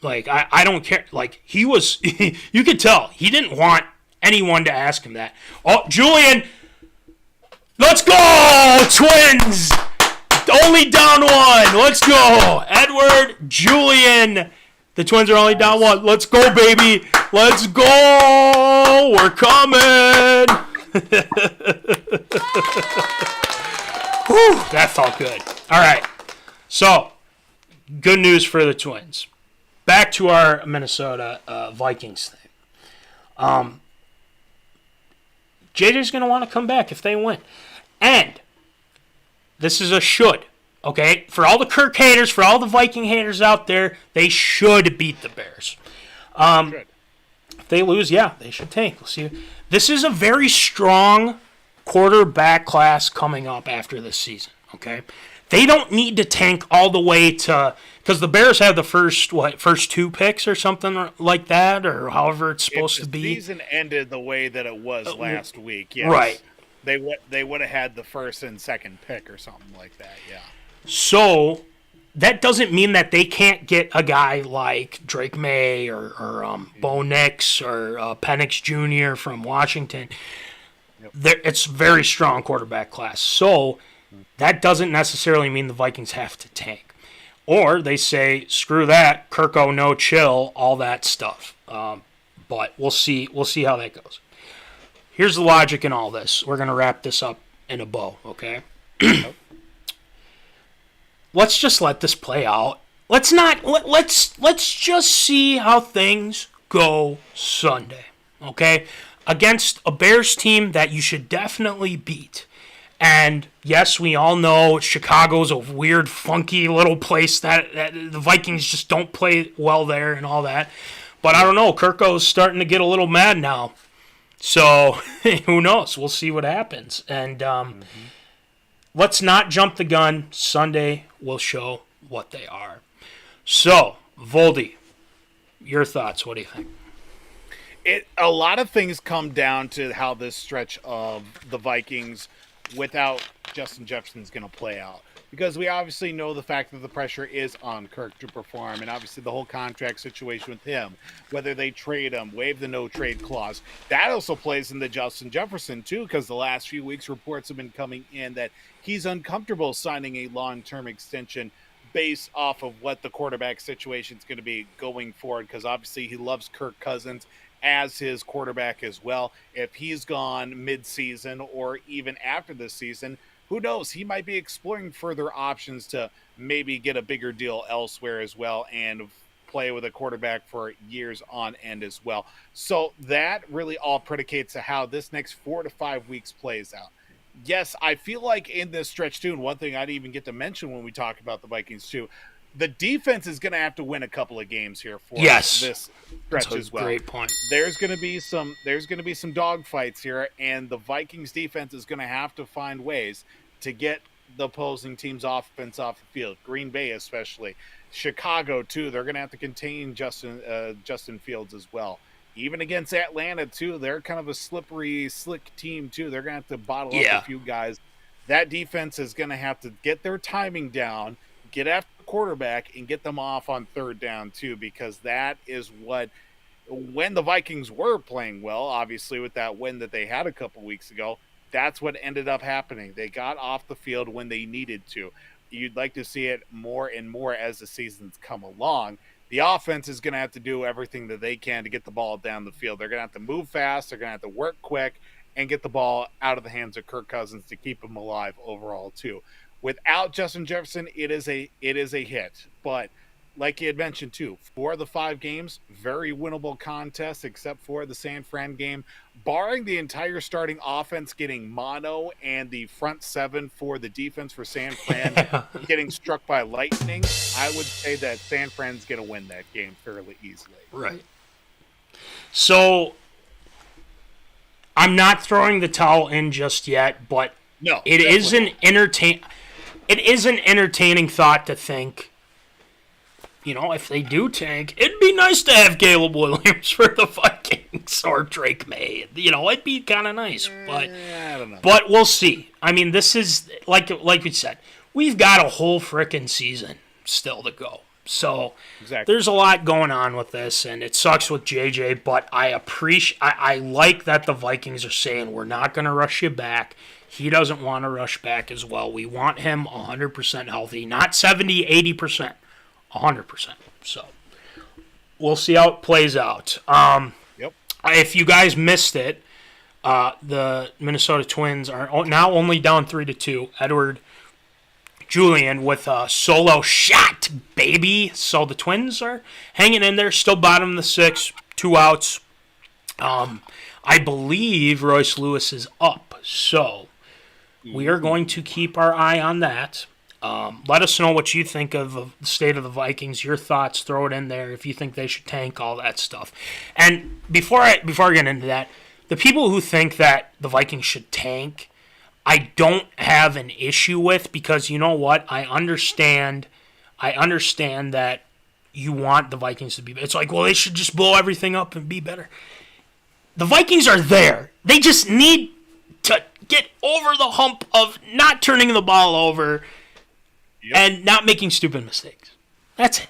Like, I don't care. Like, he was, you could tell, he didn't want anyone to ask him that. Oh, Julian, let's go, Twins! Only down one, let's go. Edward, Julian, the Twins are only down one. Let's go, baby. Let's go. We're coming. Whew, that felt good. All right. So, good news for the Twins. Back to our Minnesota Vikings thing. JJ's going to want to come back if they win. And this is a should. Okay? For all the Kirk haters, for all the Viking haters out there, they should beat the Bears. If they lose, they should tank. We'll see. This is a very strong quarterback class coming up after this season, okay? They don't need to tank all the way to – because the Bears have the first 2 picks or something like that, or however it's supposed to be. If the season ended the way that it was last week, yes. Right. They would have had the first and second pick or something like that, yeah. So – that doesn't mean that they can't get a guy like Drake May or Bo Nix or Penix Jr. from Washington. Yep. It's a very strong quarterback class. So that doesn't necessarily mean the Vikings have to tank. Or they say, screw that, Kirko, no chill, all that stuff. But we'll see how that goes. Here's the logic in all this. We're going to wrap this up in a bow, okay? Let's just let this play out. Let's just see how things go Sunday, okay? Against a Bears team that you should definitely beat. And yes, we all know Chicago's a weird, funky little place that the Vikings just don't play well there and all that. But I don't know, Kirko's starting to get a little mad now. So who knows? We'll see what happens. And let's not jump the gun. Sunday will show what they are. So, Voldy, your thoughts. What do you think? A lot of things come down to how this stretch of the Vikings without Justin Jefferson is going to play out. Because we obviously know the fact that the pressure is on Kirk to perform, and obviously the whole contract situation with him, whether they trade him, waive the no-trade clause. That also plays into Justin Jefferson, too, because the last few weeks reports have been coming in that he's uncomfortable signing a long-term extension based off of what the quarterback situation is going to be going forward, because obviously he loves Kirk Cousins as his quarterback as well. If he's gone mid-season or even after this season, who knows? He might be exploring further options to maybe get a bigger deal elsewhere as well and play with a quarterback for years on end as well. So that really all predicates to how this next 4 to 5 weeks plays out. Yes, I feel like in this stretch too, and one thing I didn't even get to mention when we talk about the Vikings too, the defense is going to have to win a couple of games here for this stretch as well. Great point. There's going to be some dog fights here, and the Vikings defense is going to have to find ways to get the opposing team's offense off the field. Green Bay especially, Chicago too. They're going to have to contain Justin Fields as well. Even against Atlanta too, they're kind of a slippery, slick team too. They're going to have to bottle up a few guys. That defense is going to have to get their timing down, get after the quarterback, and get them off on third down too, because that is what, when the Vikings were playing well, obviously with that win that they had a couple weeks ago, that's what ended up happening. They got off the field when they needed to. You'd like to see it more and more as the seasons come along. The offense is going to have to do everything that they can to get the ball down the field. They're going to have to move fast. They're going to have to work quick and get the ball out of the hands of Kirk Cousins to keep him alive overall too. Without Justin Jefferson, it is a hit. But like you had mentioned too, 4 of the 5 games, very winnable contests, except for the San Fran game. Barring the entire starting offense getting mono and the front 7 for the defense for San Fran getting struck by lightning, I would say that San Fran's going to win that game fairly easily. Right. So, I'm not throwing the towel in just yet, but No, it is an entertaining thought to think, if they do tank, it'd be nice to have Caleb Williams for the Vikings or Drake May. It'd be kind of nice, but I don't know. But we'll see. I mean, this is like we said, we've got a whole frickin' season still to go. So There's a lot going on with this, and it sucks with JJ. But I like that the Vikings are saying we're not going to rush you back. He doesn't want to rush back as well. We want him 100% healthy, not 70, 80%. 100%. So we'll see how it plays out. Yep. If you guys missed it, the Minnesota Twins are now only down 3-2. Edward Julian with a solo shot, baby. So the Twins are hanging in there, still bottom of the 6, 2 outs. I believe Royce Lewis is up. So we are going to keep our eye on that. Let us know what you think of the state of the Vikings, your thoughts, throw it in there if you think they should tank, all that stuff. And before I get into that, the people who think that the Vikings should tank, I don't have an issue with, because you know what? I understand that you want the Vikings to be better. It's like, well, they should just blow everything up and be better. The Vikings are there. They just need to get over the hump of not turning the ball over. Yep. And not making stupid mistakes. That's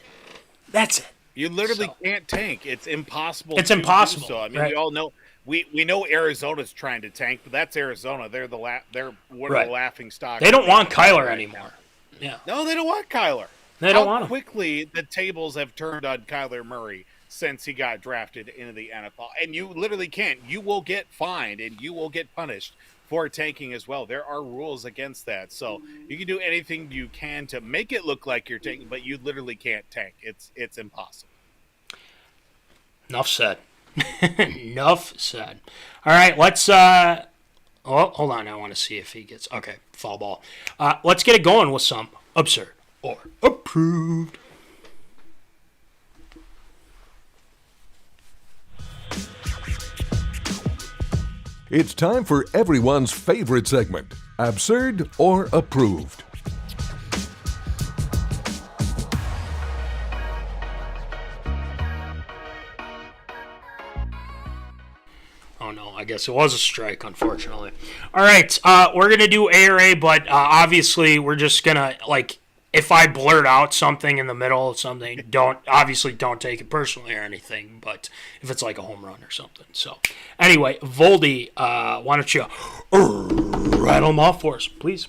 it. You literally can't tank. It's impossible. It's impossible. Do so. I mean, right. we all know. We know Arizona's trying to tank, but that's Arizona. They're one of the laughing stock. They don't want Kyler anymore. Yeah. No, they don't want Kyler. They don't want him. Quickly the tables have turned on Kyler Murray since he got drafted into the NFL, and you literally can't. You will get fined and you will get punished for tanking as well. There are rules against that. So you can do anything you can to make it look like you're tanking, but you literally can't tank. It's impossible. Enough said. Enough said. All right, let's hold on. I want to see if he gets okay, foul ball. Let's get it going with some absurd or approved. It's time for everyone's favorite segment, Absurd or Approved. Oh no, I guess it was a strike, unfortunately. All right, we're going to do ARA, but obviously we're just going to, if I blurt out something in the middle of something, don't take it personally or anything, but if it's like a home run or something. So, anyway, Voldy, why don't you rattle them off for us, please?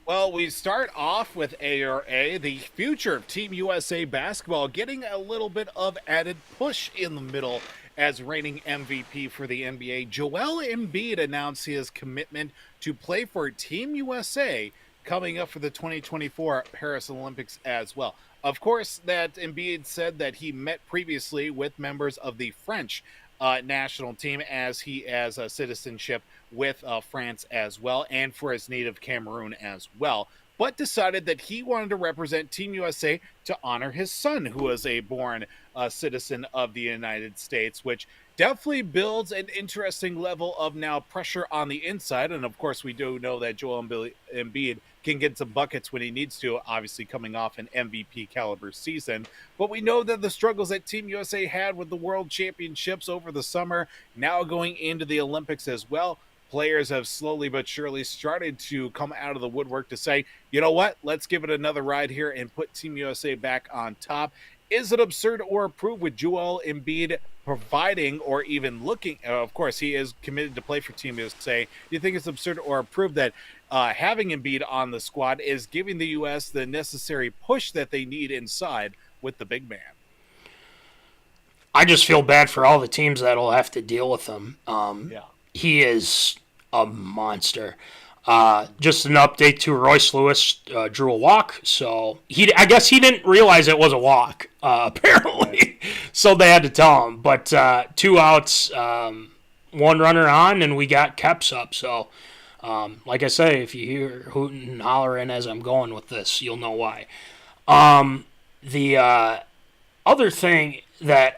Well, we start off with ARA, the future of Team USA basketball, getting a little bit of added push in the middle as reigning MVP for the NBA. Joel Embiid announced his commitment to play for Team USA coming up for the 2024 Paris Olympics as well. Of course, that Embiid said that he met previously with members of the French national team, as he has a citizenship with France as well, and for his native Cameroon as well, but decided that he wanted to represent Team USA to honor his son, who is a born citizen of the United States, which definitely builds an interesting level of now pressure on the inside. And of course, we do know that Joel Embiid can get some buckets when he needs to, obviously coming off an MVP caliber season. But we know that the struggles that Team USA had with the World Championships over the summer, now going into the Olympics as well, players have slowly but surely started to come out of the woodwork to say, you know what, let's give it another ride here and put Team USA back on top. Is it absurd or approved with Joel Embiid providing or even looking? Of course, he is committed to play for Team USA. Do you think it's absurd or approved that having Embiid on the squad is giving the U.S. the necessary push that they need inside with the big man? I just feel bad for all the teams that'll have to deal with him. Yeah. He is a monster. Just an update to Royce Lewis drew a walk, so I guess he didn't realize it was a walk, apparently. So they had to tell him. But 2 outs, 1 runner on, and we got Keps up. So, like I say, if you hear hooting and hollering as I'm going with this, you'll know why. The other thing that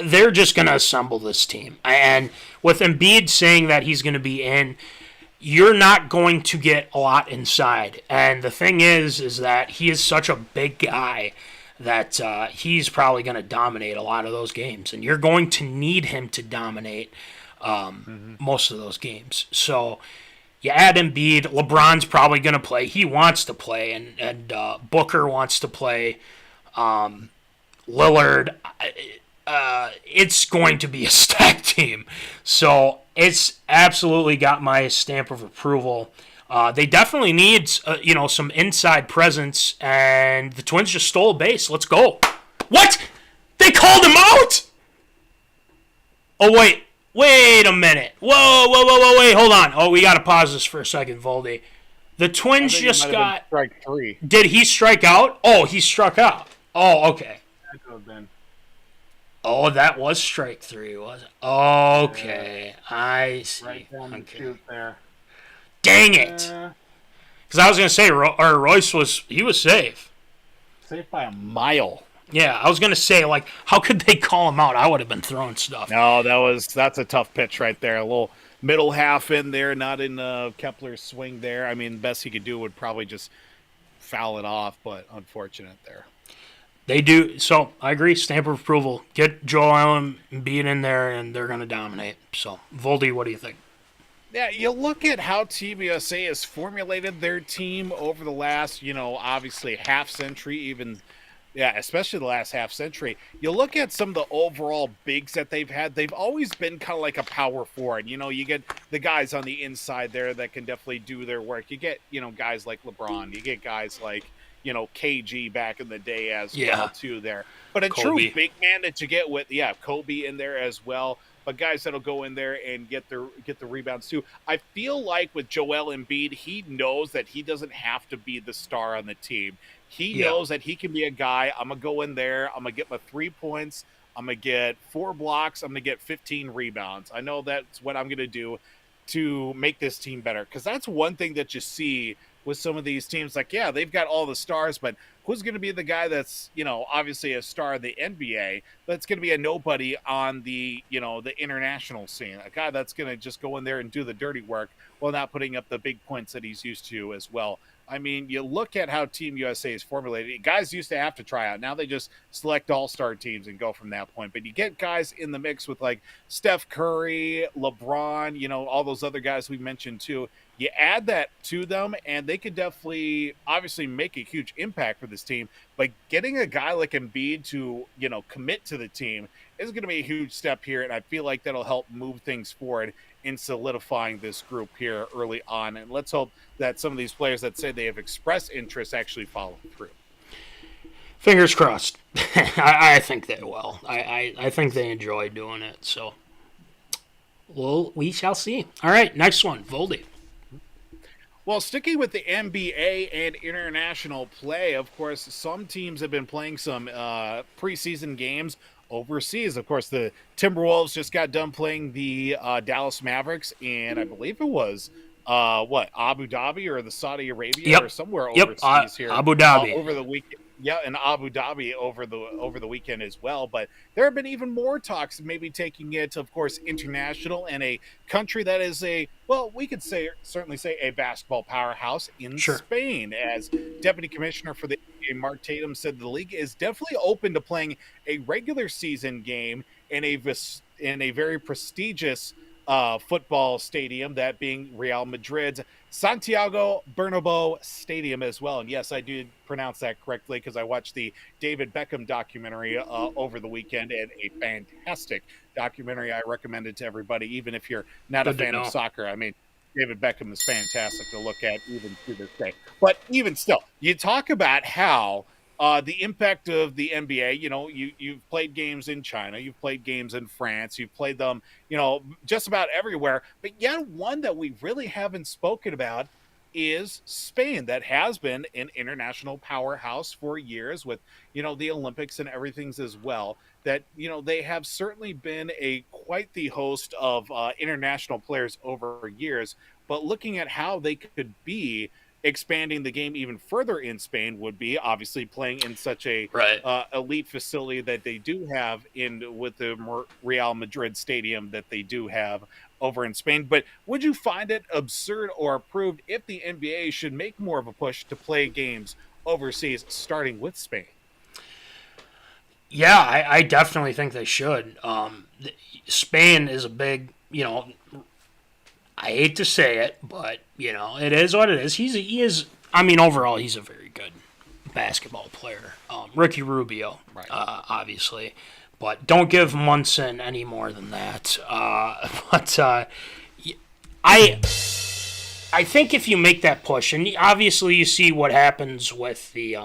they're just going to assemble this team, and with Embiid saying that he's going to be in, you're not going to get a lot inside. And the thing is that he is such a big guy that he's probably going to dominate a lot of those games. And you're going to need him to dominate most of those games. So you add Embiid. LeBron's probably going to play. He wants to play. And Booker wants to play. Lillard. It's going to be a stacked team. So it's absolutely got my stamp of approval. They definitely need, some inside presence, and the Twins just stole a base. Let's go. What? They called him out? Oh, wait a minute. Whoa, wait, hold on. Oh, we got to pause this for a second, Voldy. The Twins just got... strike 3. Did he strike out? Oh, he struck out. Oh, okay. That could have been. Oh, that was strike 3, was it? Okay, I see. Right down the chute there. Dang it! Because I was going to say, Royce was safe. Safe by a mile. Yeah, I was going to say, how could they call him out? I would have been throwing stuff. No, that's a tough pitch right there. A little middle half in there, not in Kepler's swing there. I mean, best he could do would probably just foul it off, but unfortunate there. They do. So, I agree. Stamp of approval. Get Joel Embiid in there, and they're going to dominate. So, Voldy, what do you think? Yeah, you look at how Team USA has formulated their team over the last, obviously half century, especially the last half century. You look at some of the overall bigs that they've had. They've always been kind of like a power forward. You get the guys on the inside there that can definitely do their work. You get, guys like LeBron. You get guys like, KG back in the day as well, too, there. But a Kobe. true big man that you get with, Kobe in there as well. But guys that'll go in there and get the rebounds, too. I feel like with Joel Embiid, he knows that he doesn't have to be the star on the team. He knows that he can be a guy, I'm going to go in there, I'm going to get my 3 points, I'm going to get 4 blocks, I'm going to get 15 rebounds. I know that's what I'm going to do to make this team better. Because that's one thing that you see with some of these teams, they've got all the stars, but who's going to be the guy that's, obviously a star in the NBA, but it's going to be a nobody on the, the international scene, a guy that's going to just go in there and do the dirty work while not putting up the big points that he's used to as well. I mean, you look at how Team USA is formulated. Guys used to have to try out. Now they just select all-star teams and go from that point. But you get guys in the mix with Steph Curry, LeBron, all those other guys we mentioned too. You add that to them, and they could definitely, obviously, make a huge impact for this team. But getting a guy like Embiid to, commit to the team is going to be a huge step here, and I feel like that'll help move things forward in solidifying this group here early on. And let's hope that some of these players that say they have expressed interest actually follow through. Fingers crossed. I think they will. I think they enjoy doing it. So, well, we shall see. All right, next one, Voldy. Well, sticking with the NBA and international play, of course, some teams have been playing some preseason games overseas. Of course, the Timberwolves just got done playing the Dallas Mavericks, and I believe it was Abu Dhabi or the Saudi Arabia or somewhere overseas here. Abu Dhabi over the weekend. Yeah, and Abu Dhabi over the weekend as well. But there have been even more talks of maybe taking it, of course, international, and a country that is we could certainly say a basketball powerhouse in Spain. As Deputy Commissioner for the NBA, Mark Tatum, said the league is definitely open to playing a regular season game in a very prestigious football stadium, that being Real Madrid's Santiago Bernabeu Stadium as well. And yes, I did pronounce that correctly because I watched the David Beckham documentary over the weekend, and a fantastic documentary I recommend it to everybody, even if you're not a fan of soccer. I mean, David Beckham is fantastic to look at even to this day. But even still, you talk about how the impact of the NBA, you've played games in China, you've played games in France, you've played them, just about everywhere. But yet one that we really haven't spoken about is Spain, that has been an international powerhouse for years with, the Olympics and everything's as well. That, they have certainly been quite the host of international players over years. But looking at how they could be expanding the game even further in Spain would be obviously playing in such a elite facility that they do have with the Real Madrid stadium that they do have over in Spain. But would you find it absurd or approved if the NBA should make more of a push to play games overseas, starting with Spain? Yeah, I definitely think they should. Spain is a big, I hate to say it, but, it is what it is. He is, overall, he's a very good basketball player. Ricky Rubio, obviously. But don't give Munson any more than that. I think if you make that push, and obviously you see what happens with the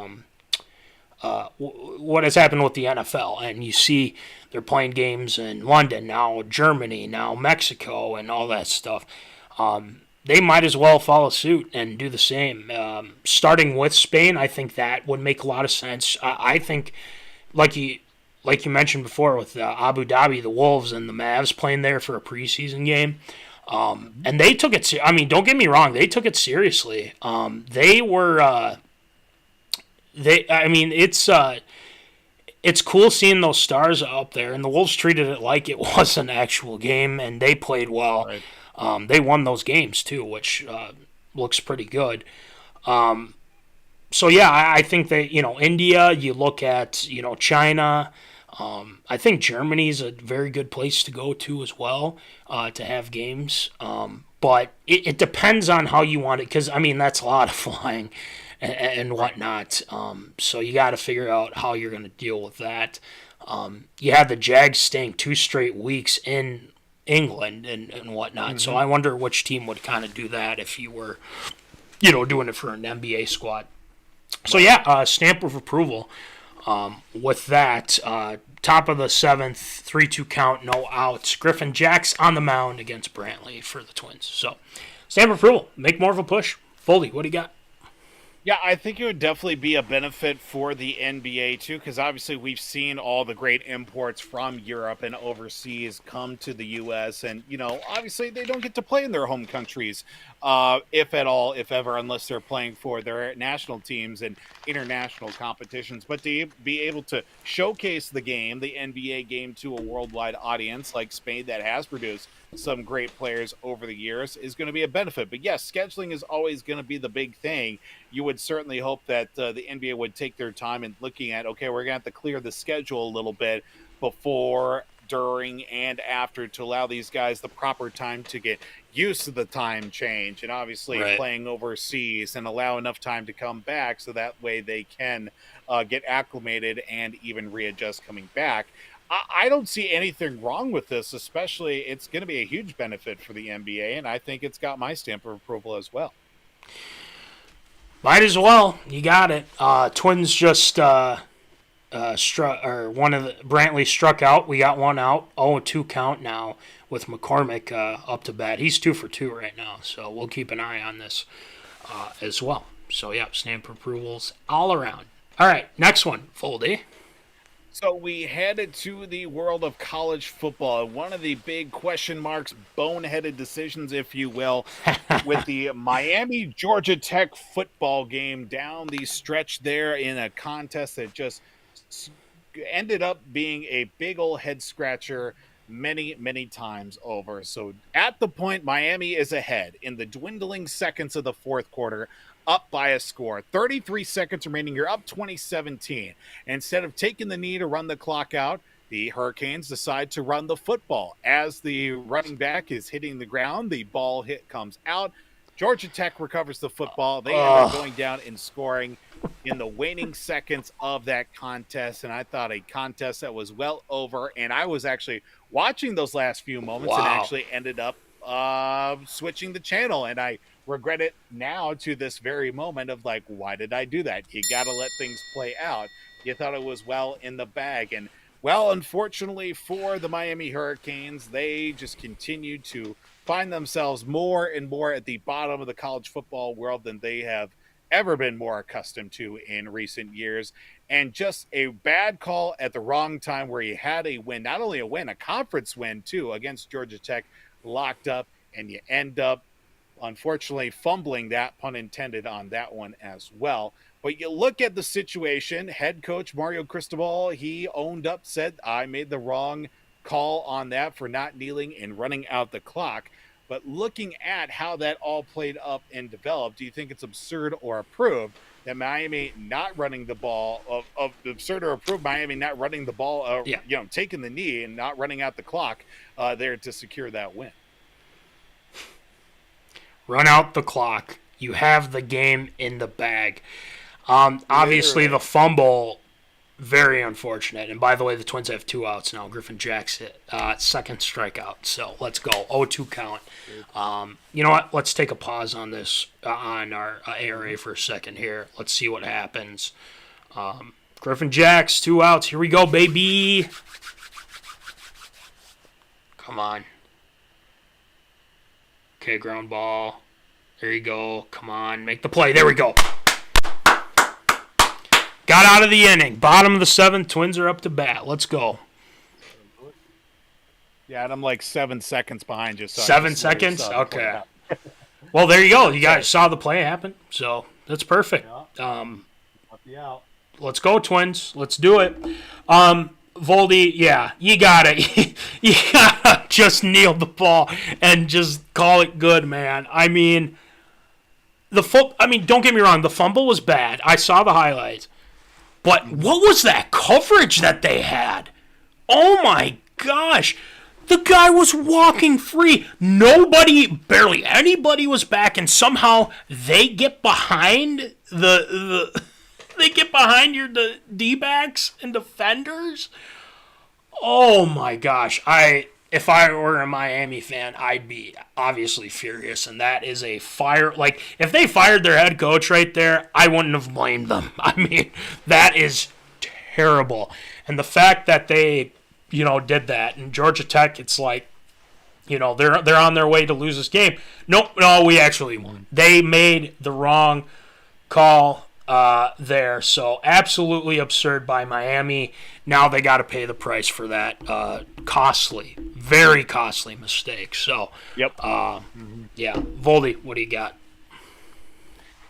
what has happened with the NFL, and you see they're playing games in London now, Germany now, Mexico, and all that stuff. They might as well follow suit and do the same. Starting with Spain, I think that would make a lot of sense. I think, like you mentioned before, with Abu Dhabi, the Wolves and the Mavs playing there for a preseason game, and they took it. Don't get me wrong, they took it seriously. They were. It's cool seeing those stars up there, and the Wolves treated it like it was an actual game, and they played well. Right. They won those games too, which looks pretty good. So yeah, I think that India. You look at China. I think Germany is a very good place to go to as well to have games. But it depends on how you want it, because that's a lot of flying and whatnot. So you got to figure out how you're going to deal with that. You had the Jags staying 2 straight weeks in England and whatnot. Mm-hmm. So I wonder which team would kind of do that if you were, doing it for an NBA squad. So yeah, stamp of approval. With that, top of the 7th, 3-2 count, no outs. Griffin Jacks on the mound against Brantley for the Twins. So stamp of approval. Make more of a push. Foldy, what do you got? Yeah, I think it would definitely be a benefit for the NBA, too, because obviously we've seen all the great imports from Europe and overseas come to the U.S., and, obviously they don't get to play in their home countries, if at all, if ever, unless they're playing for their national teams and international competitions. But to be able to showcase the game, the NBA game, to a worldwide audience like Spain that has produced some great players over the years is going to be a benefit. But yes, scheduling is always going to be the big thing. You would certainly hope that the NBA would take their time in looking at, okay, we're going to have to clear the schedule a little bit before, during, and after to allow these guys the proper time to get used to the time change, and obviously playing overseas, and allow enough time to come back so that way they can get acclimated and even readjust coming back. I don't see anything wrong with this, especially it's going to be a huge benefit for the NBA, and I think it's got my stamp of approval as well. Might as well. You got it. Twins just struck, or Brantley struck out. We got one out. 0-2 count now with McCormick up to bat. He's 2 for 2 right now, so we'll keep an eye on this as well. So yeah, stamp approvals all around. All right, next one, Foldy. So we headed to the world of college football. One of the big question marks, boneheaded decisions, if you will, with the Miami-Georgia Tech football game down the stretch there in a contest that just ended up being a big old head-scratcher many, many times over. So at the point, Miami is ahead in the dwindling seconds of the fourth quarter, up by a score. 33 seconds remaining. You're up 20-17. Instead of taking the knee to run the clock out, the Hurricanes decide to run the football. As the running back is hitting the ground, the ball comes out. Georgia Tech recovers the football. They end up going down and scoring in the waning seconds of that contest. And I thought a contest that was well over. And I was actually watching those last few moments and actually ended up switching the channel. And I regret it now to this very moment of like, why did I do that? You got to let things play out. You thought it was well in the bag. And well, unfortunately for the Miami Hurricanes, they just continued to find themselves more and more at the bottom of the college football world than they have ever been more accustomed to in recent years. And just a bad call at the wrong time where you had a win, not only a win, a conference win too against Georgia Tech, locked up, and you end up unfortunately fumbling that, pun intended, on that one as well. But you look at the situation, head coach Mario Cristobal, he owned up, said, I made the wrong call on that for not kneeling and running out the clock. But looking at how that all played up and developed, do you think it's absurd or approved that Miami not running the ball, of absurd or approved Miami not running the ball, taking the knee and not running out the clock there to secure that win? Run out the clock. You have the game in the bag. Obviously, the fumble, very unfortunate. And by the way, the Twins have 2 outs now. Griffin Jack's second strikeout. So let's go. 0-2 count. You know what? Let's take a pause on this, on our ARA for a second here. Let's see what happens. Griffin Jack's 2 outs. Here we go, baby. Come on. Okay, ground ball. There you go. Come on, make the play. There we go. Got out of the inning. Bottom of the 7th. Twins are up to bat. Let's go. Yeah, and I'm like 7 seconds behind you. So 7 seconds? Okay. Well, there you go. You guys saw the play happen, so that's perfect. Let's go, Twins. Let's do it. Voldy, yeah, you gotta just kneel the ball and just call it good, man. I mean, don't get me wrong, the fumble was bad. I saw the highlights. But what was that coverage that they had? Oh my gosh. The guy was walking free. Barely anybody was back, and somehow they get behind the the D-backs and defenders. Oh my gosh. If I were a Miami fan, I'd be obviously furious, and that is a fire. Like, if they fired their head coach right there, I wouldn't have blamed them. I mean, that is terrible. And the fact that they, did that, and Georgia Tech, it's like, they're on their way to lose this game. No, we actually won. They made the wrong call there, so absolutely absurd by Miami. Now they got to pay the price for that very costly mistake. So, yep. Yeah, Voldy, what do you got?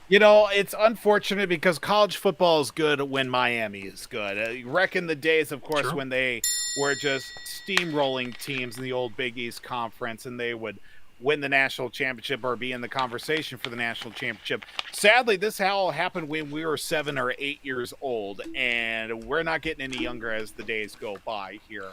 It's unfortunate because college football is good when Miami is good. You reckon the days, of course, when they were just steamrolling teams in the old Big East Conference, and they would win the national championship or be in the conversation for the national championship. Sadly, this all happened when we were 7 or 8 years old, and we're not getting any younger as the days go by here.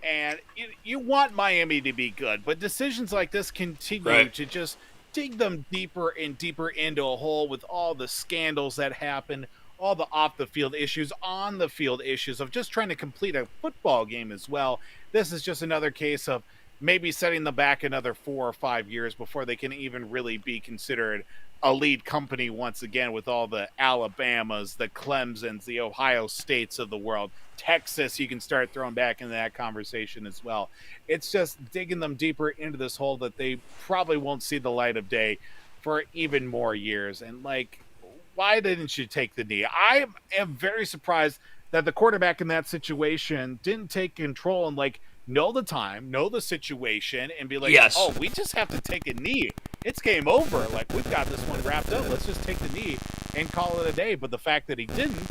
And you want Miami to be good, but decisions like this continue to just dig them deeper and deeper into a hole with all the scandals that happen, all the off-the-field issues, on-the-field issues of just trying to complete a football game as well. This is just another case of maybe setting them back another 4 or 5 years before they can even really be considered a lead company once again, with all the Alabamas, the Clemsons, the Ohio States of the world. Texas, you can start throwing back into that conversation as well. It's just digging them deeper into this hole that they probably won't see the light of day for even more years. And why didn't you take the knee? I am very surprised that the quarterback in that situation didn't take control and know the time, know the situation, and be like, yes. Oh, we just have to take a knee. It's game over. We've got this one wrapped up. Let's just take the knee and call it a day. But the fact that he didn't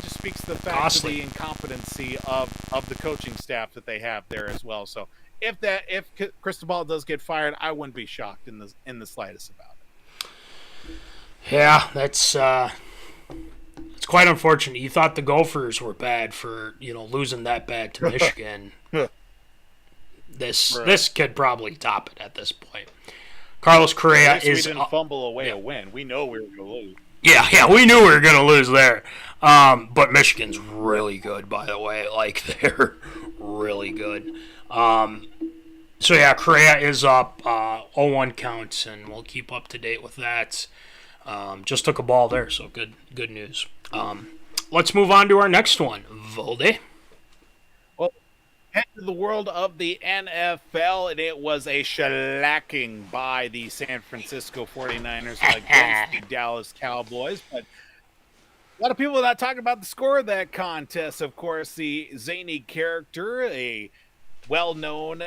just speaks to the fact of the incompetency of the coaching staff that they have there as well. So if Cristobal does get fired, I wouldn't be shocked in the slightest about it. Yeah, that's it's quite unfortunate. You thought the Gophers were bad for losing that bad to Michigan. This could probably top it at this point. Carlos Correa we didn't fumble away a win. We know we were going to lose. Yeah, we knew we were going to lose there. But Michigan's really good, by the way. They're really good. So yeah, Correa is up 0-1 counts, and we'll keep up to date with that. Just took a ball there, so good news. Let's move on to our next one, Volde. Well, head to the world of the NFL, and it was a shellacking by the San Francisco 49ers against the Dallas Cowboys. But a lot of people are not talking about the score of that contest. Of course, the zany character, a well-known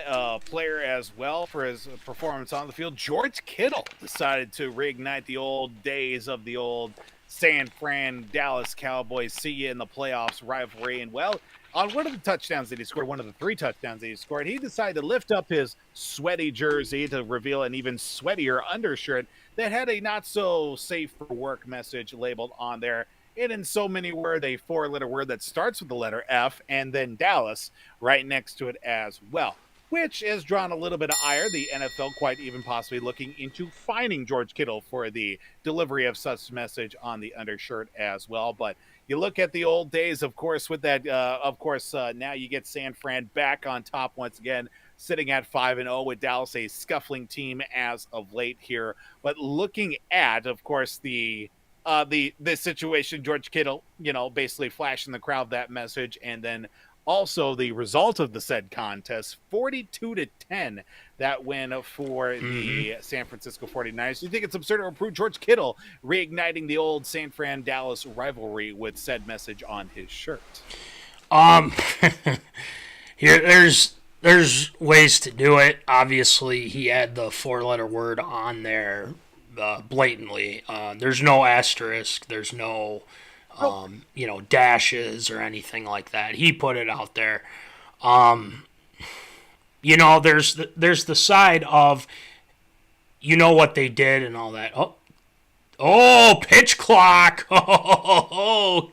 player as well for his performance on the field, George Kittle, decided to reignite the old days of the old San Fran Dallas Cowboys see you in the playoffs rivalry. And well, on one of the touchdowns that he scored, one of the 3 touchdowns that he scored, he decided to lift up his sweaty jersey to reveal an even sweatier undershirt that had a not so safe for work message labeled on there. And in so many words, a 4-letter word that starts with the letter F and then Dallas right next to it as well, which has drawn a little bit of ire. The NFL quite even possibly looking into fining George Kittle for the delivery of such message on the undershirt as well. But you look at the old days, of course, with that, now you get San Fran back on top once again, sitting at 5-0 with Dallas, a scuffling team as of late here. But looking at, of course, the situation, George Kittle, basically flashing the crowd that message, and then also the result of the said contest, 42-10, that win for the San Francisco 49ers. Do you think it's absurd to approve George Kittle reigniting the old San Fran-Dallas rivalry with said message on his shirt? There's ways to do it. Obviously, he had the 4-letter word on there blatantly. There's no asterisk. There's no dashes or anything like that. He put it out there. There's the side of what they did and all that. Oh, pitch clock.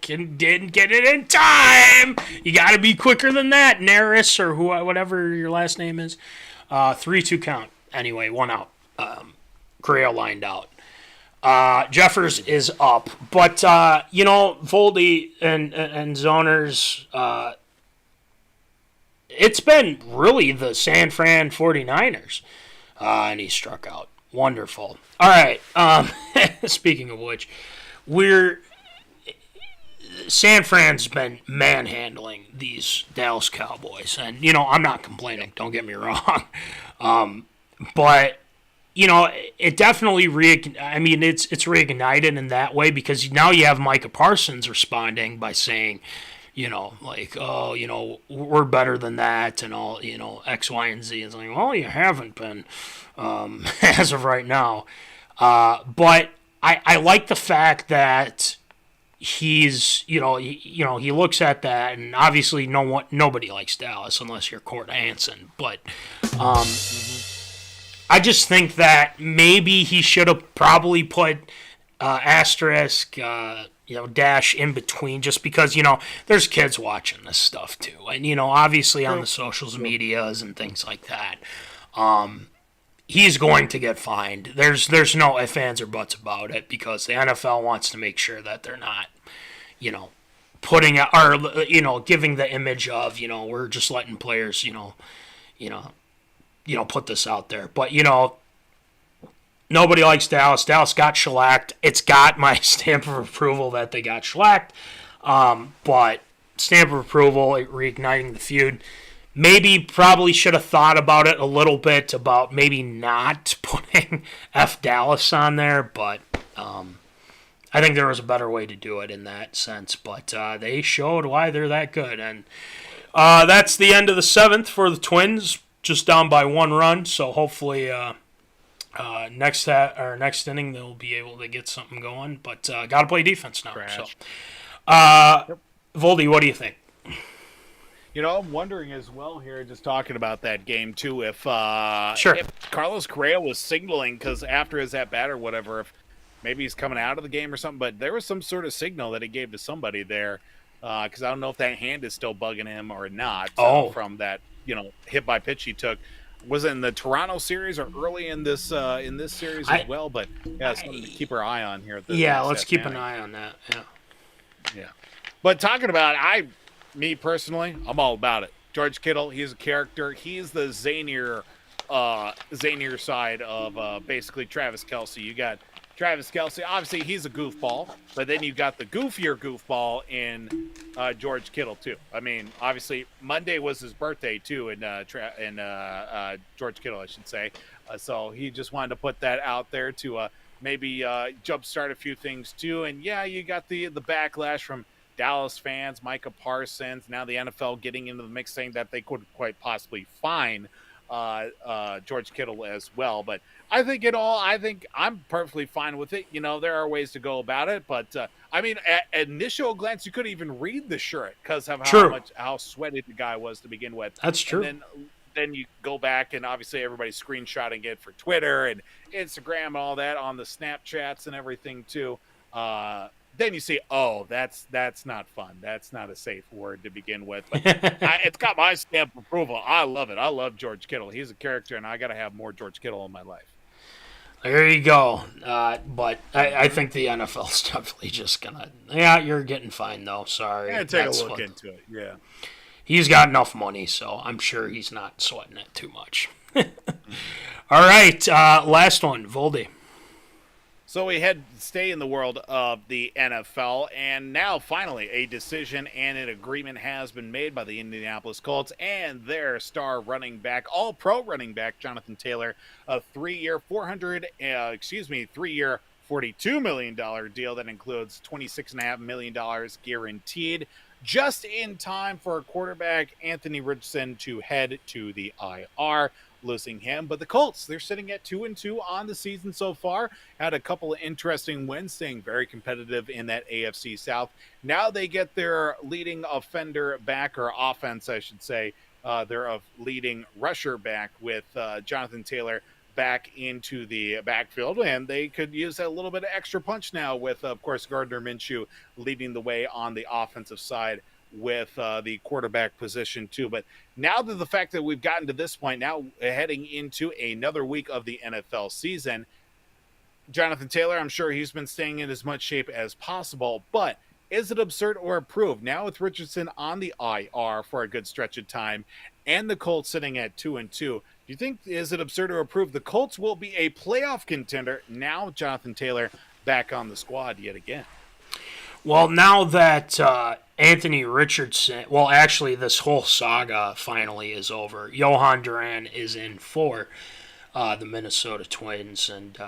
Didn't get it in time. You got to be quicker than that, Neris, or whatever your last name is. 3-2 count. Anyway, 1 out. Correa lined out. Jeffers is up. But, Voldy and Zoners, it's been really the San Fran 49ers. And he struck out. Wonderful. All right. Speaking of which, San Fran's been manhandling these Dallas Cowboys. And, I'm not complaining. Don't get me wrong. But it definitely it's reignited in that way, because now you have Micah Parsons responding by saying, we're better than that and all, X, Y, and Z. It's like, well, you haven't been as of right now. But I like the fact that he's, he looks at that, and obviously nobody likes Dallas unless you're Court Hansen. But I just think that maybe he should have probably put asterisk, dash in between, just because, there's kids watching this stuff too. And, obviously on the socials medias and things like that, he's going to get fined. There's no ifs, ands, or buts about it, because the NFL wants to make sure that they're not, putting or, giving the image of, we're just letting players, put this out there. But, nobody likes Dallas. Dallas got shellacked. It's got my stamp of approval that they got shellacked. But stamp of approval, reigniting the feud. Probably should have thought about it a little bit, about maybe not putting F Dallas on there. But I think there was a better way to do it in that sense. But they showed why they're that good. And that's the end of the 7th for the Twins. Just down by 1 run, so hopefully next inning they'll be able to get something going. But got to play defense now. Crash. So, Voldy, what do you think? I'm wondering as well here, just talking about that game too, if sure, if Carlos Correa was signaling, because after his at bat or whatever, if maybe he's coming out of the game or something. But there was some sort of signal that he gave to somebody there, because I don't know if that hand is still bugging him or not. From that. Hit by pitch he took. Was it in the Toronto series or early in this series as well? But yeah, something to keep our eye on here. Let's keep an eye on that. Yeah. But talking about me personally, I'm all about it. George Kittle, he's a character. He's the zanier zanier side of basically Travis Kelce. You got Travis Kelce. Obviously, he's a goofball, but then you got the goofier goofball in George Kittle too. I mean, obviously Monday was his birthday too, in George Kittle, I should say. So he just wanted to put that out there to maybe jumpstart a few things too. And yeah, you got the backlash from Dallas fans, Micah Parsons. Now the NFL getting into the mix, saying that they could quite possibly fine George Kittle as well. But I think I'm perfectly fine with it. You know, there are ways to go about it, but I mean, at initial glance, you couldn't even read the shirt because of how sweaty the guy was to begin with. That's true. And then you go back, and obviously everybody's screenshotting it for Twitter and Instagram and all that on the Snapchats and everything too. Then you see, oh, that's not fun. That's not a safe word to begin with. But it's got my stamp of approval. I love it. I love George Kittle. He's a character, and I got to have more George Kittle in my life. There you go. But I think the NFL's definitely just going to, you're getting fined, though. Sorry. Yeah, take a look into it. Yeah. He's got enough money, so I'm sure he's not sweating it too much. All right, last one, Voldy. So we stay in the world of the NFL, and now finally a decision and an agreement has been made by the Indianapolis Colts and their star running back, all-pro running back, Jonathan Taylor, a three-year, $42 million deal that includes $26.5 million guaranteed, just in time for quarterback Anthony Richardson to head to the IR. Losing him, but the Colts, they're sitting at 2-2 on the season so far. Had a couple of interesting wins, staying very competitive in that AFC South. Now they get their leading offender back, or offense, I should say. Their leading rusher back with Jonathan Taylor back into the backfield, and they could use a little bit of extra punch now with, of course, Gardner Minshew leading the way on the offensive side with the quarterback position too. But now that the fact that we've gotten to this point, now heading into another week of the NFL season, Jonathan Taylor, I'm sure he's been staying in as much shape as possible, but is it absurd or approved? Now with Richardson on the IR for a good stretch of time and the Colts sitting at 2-2, do you think, is it absurd or approved? The Colts will be a playoff contender. Now Jonathan Taylor back on the squad yet again. Well, now that Anthony Richardson, well, actually, this whole saga finally is over. Johan Duran is in for the Minnesota Twins, and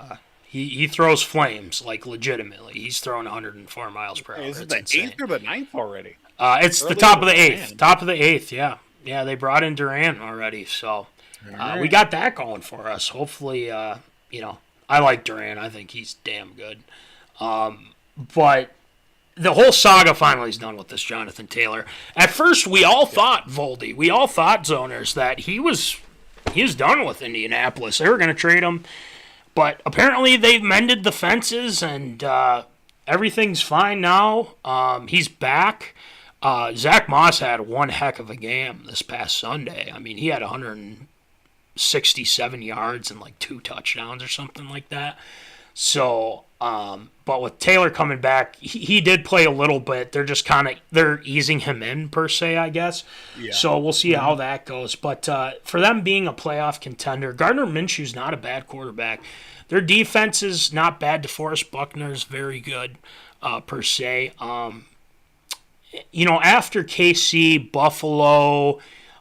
he throws flames, like, legitimately. He's throwing 104 miles per hour. Is it the eighth or the ninth already? It's the top of the eighth. Top of the eighth, yeah. Yeah, they brought in Duran already, so we got that going for us. Hopefully, I like Duran. I think he's damn good. But the whole saga finally is done with this Jonathan Taylor. At first, we all thought, Voldy, we all thought, Zoners, that he was done with Indianapolis. They were going to trade him. But apparently they've mended the fences, and everything's fine now. He's back. Zach Moss had one heck of a game this past Sunday. I mean, he had 167 yards and like 2 touchdowns or something like that. So, but with Taylor coming back, he did play a little bit. They're just they're easing him in, per se, I guess. Yeah. So we'll see how that goes. But for them being a playoff contender, Gardner Minshew's not a bad quarterback. Their defense is not bad. DeForest Buckner's very good, per se. After KC, Buffalo,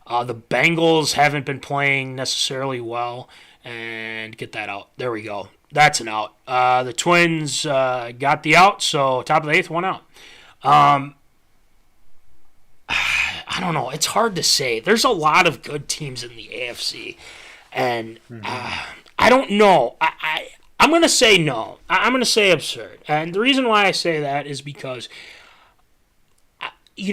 the Bengals haven't been playing necessarily well. And get that out. There we go. That's an out. The Twins got the out, so top of the eighth, 1 out. I don't know. It's hard to say. There's a lot of good teams in the AFC, and I don't know. I'm going to say no. I'm going to say absurd. And the reason why I say that is because,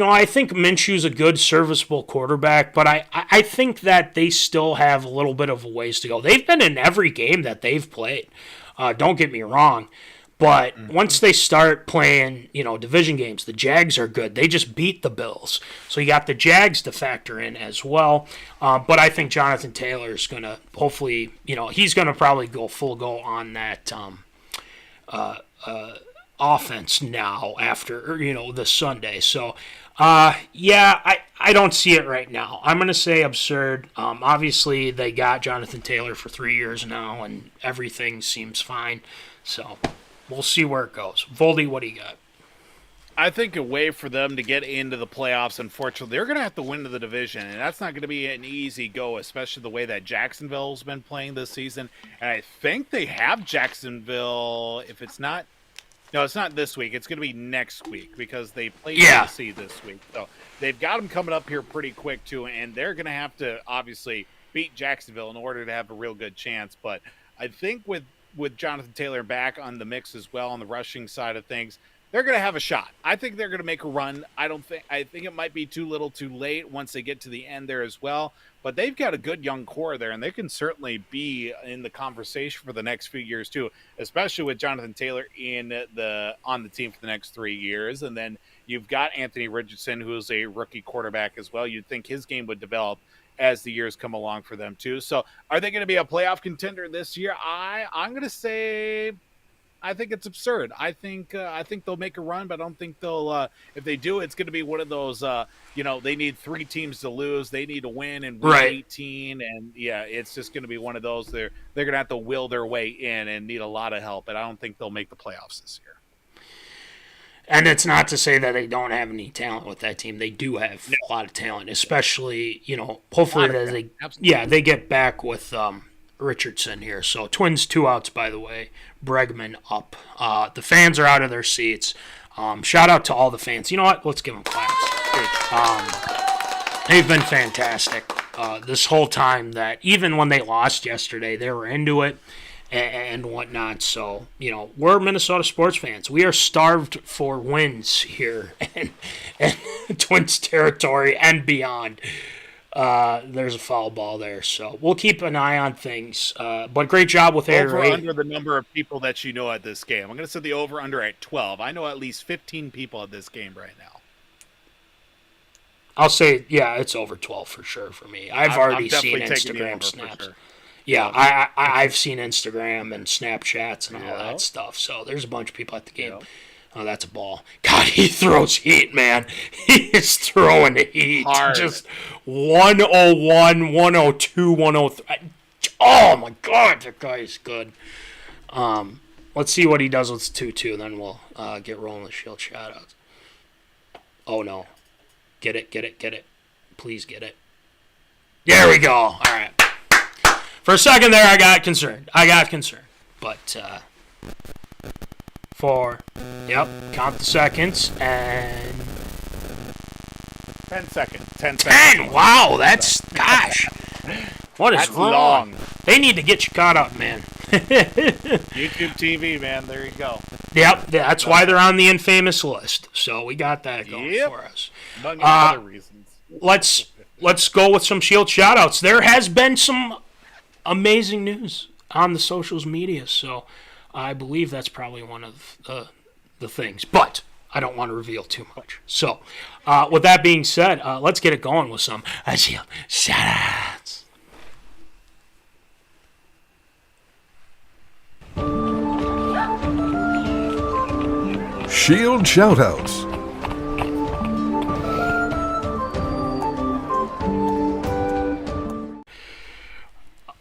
I think Minshew's a good, serviceable quarterback, but I think that they still have a little bit of a ways to go. They've been in every game that they've played. Don't get me wrong. But once they start playing, division games, the Jags are good. They just beat the Bills. So you got the Jags to factor in as well. But I think Jonathan Taylor is going to hopefully, he's going to probably go full go on that offense now after, this Sunday. So Yeah, I don't see it right now. I'm going to say absurd. Obviously, they got Jonathan Taylor for 3 years now, and everything seems fine. So we'll see where it goes. Voldy, what do you got? I think a way for them to get into the playoffs, unfortunately, they're going to have to win the division, and that's not going to be an easy go, especially the way that Jacksonville's been playing this season. And I think they have Jacksonville, if it's not, no, it's not this week. It's going to be next week because they played Tennessee this week. So they've got them coming up here pretty quick, too, and they're going to have to obviously beat Jacksonville in order to have a real good chance. But I think with Jonathan Taylor back on the mix as well on the rushing side of things, they're going to have a shot. I think they're going to make a run. I think it might be too little too late once they get to the end there as well. But they've got a good young core there, and they can certainly be in the conversation for the next few years too, especially with Jonathan Taylor on the team for the next 3 years. And then you've got Anthony Richardson, who is a rookie quarterback as well. You'd think his game would develop as the years come along for them too. So are they going to be a playoff contender this year? I'm going to say I think it's absurd. I think they'll make a run, but I don't think they'll. If they do, it's going to be one of those. They need 3 teams to lose. They need to win in week 18, and yeah, it's just going to be one of those. They're going to have to will their way in and need a lot of help. And I don't think they'll make the playoffs this year. And it's not to say that they don't have any talent with that team. They do have a lot of talent, especially hopefully they get back with Richardson here. So Twins 2 outs, by the way. Bregman up. The fans are out of their seats. Shout out to all the fans. You know what? Let's give them claps. They've been fantastic this whole time. That even when they lost yesterday, they were into it and whatnot. So we're Minnesota sports fans. We are starved for wins here and Twins territory and beyond. There's a foul ball there, so we'll keep an eye on things. But great job with over under the number of people that you know at this game. I'm going to set the over under at 12. I know at least 15 people at this game right now. I'll say, yeah, it's over 12 for sure for me. I've already seen Instagram snaps. Sure. Yeah, I've seen Instagram and Snapchats and all that stuff. So there's a bunch of people at the game. Yeah. Oh, that's a ball. God, he throws heat, man. He is throwing heat. Hard. Just 101, 102, 103. Oh, my God, that guy is good. Let's see what he does with 2-2, then we'll get rolling the shield shoutouts. Oh, no. Get it. Please get it. There we go. All right. For a second there, I got concerned. But 4. Yep. Count the seconds. And 10 seconds. 10. Wow. That's, gosh. What is wrong? Long. They need to get you caught up, man. YouTube TV, man. There you go. Yep. That's why they're on the infamous list. So we got that going for us. Among other reasons. Let's go with some shield shoutouts. There has been some amazing news on the social media, so I believe that's probably one of the things. But I don't want to reveal too much. So with that being said, let's get it going with some shield shoutouts. Shield shoutouts.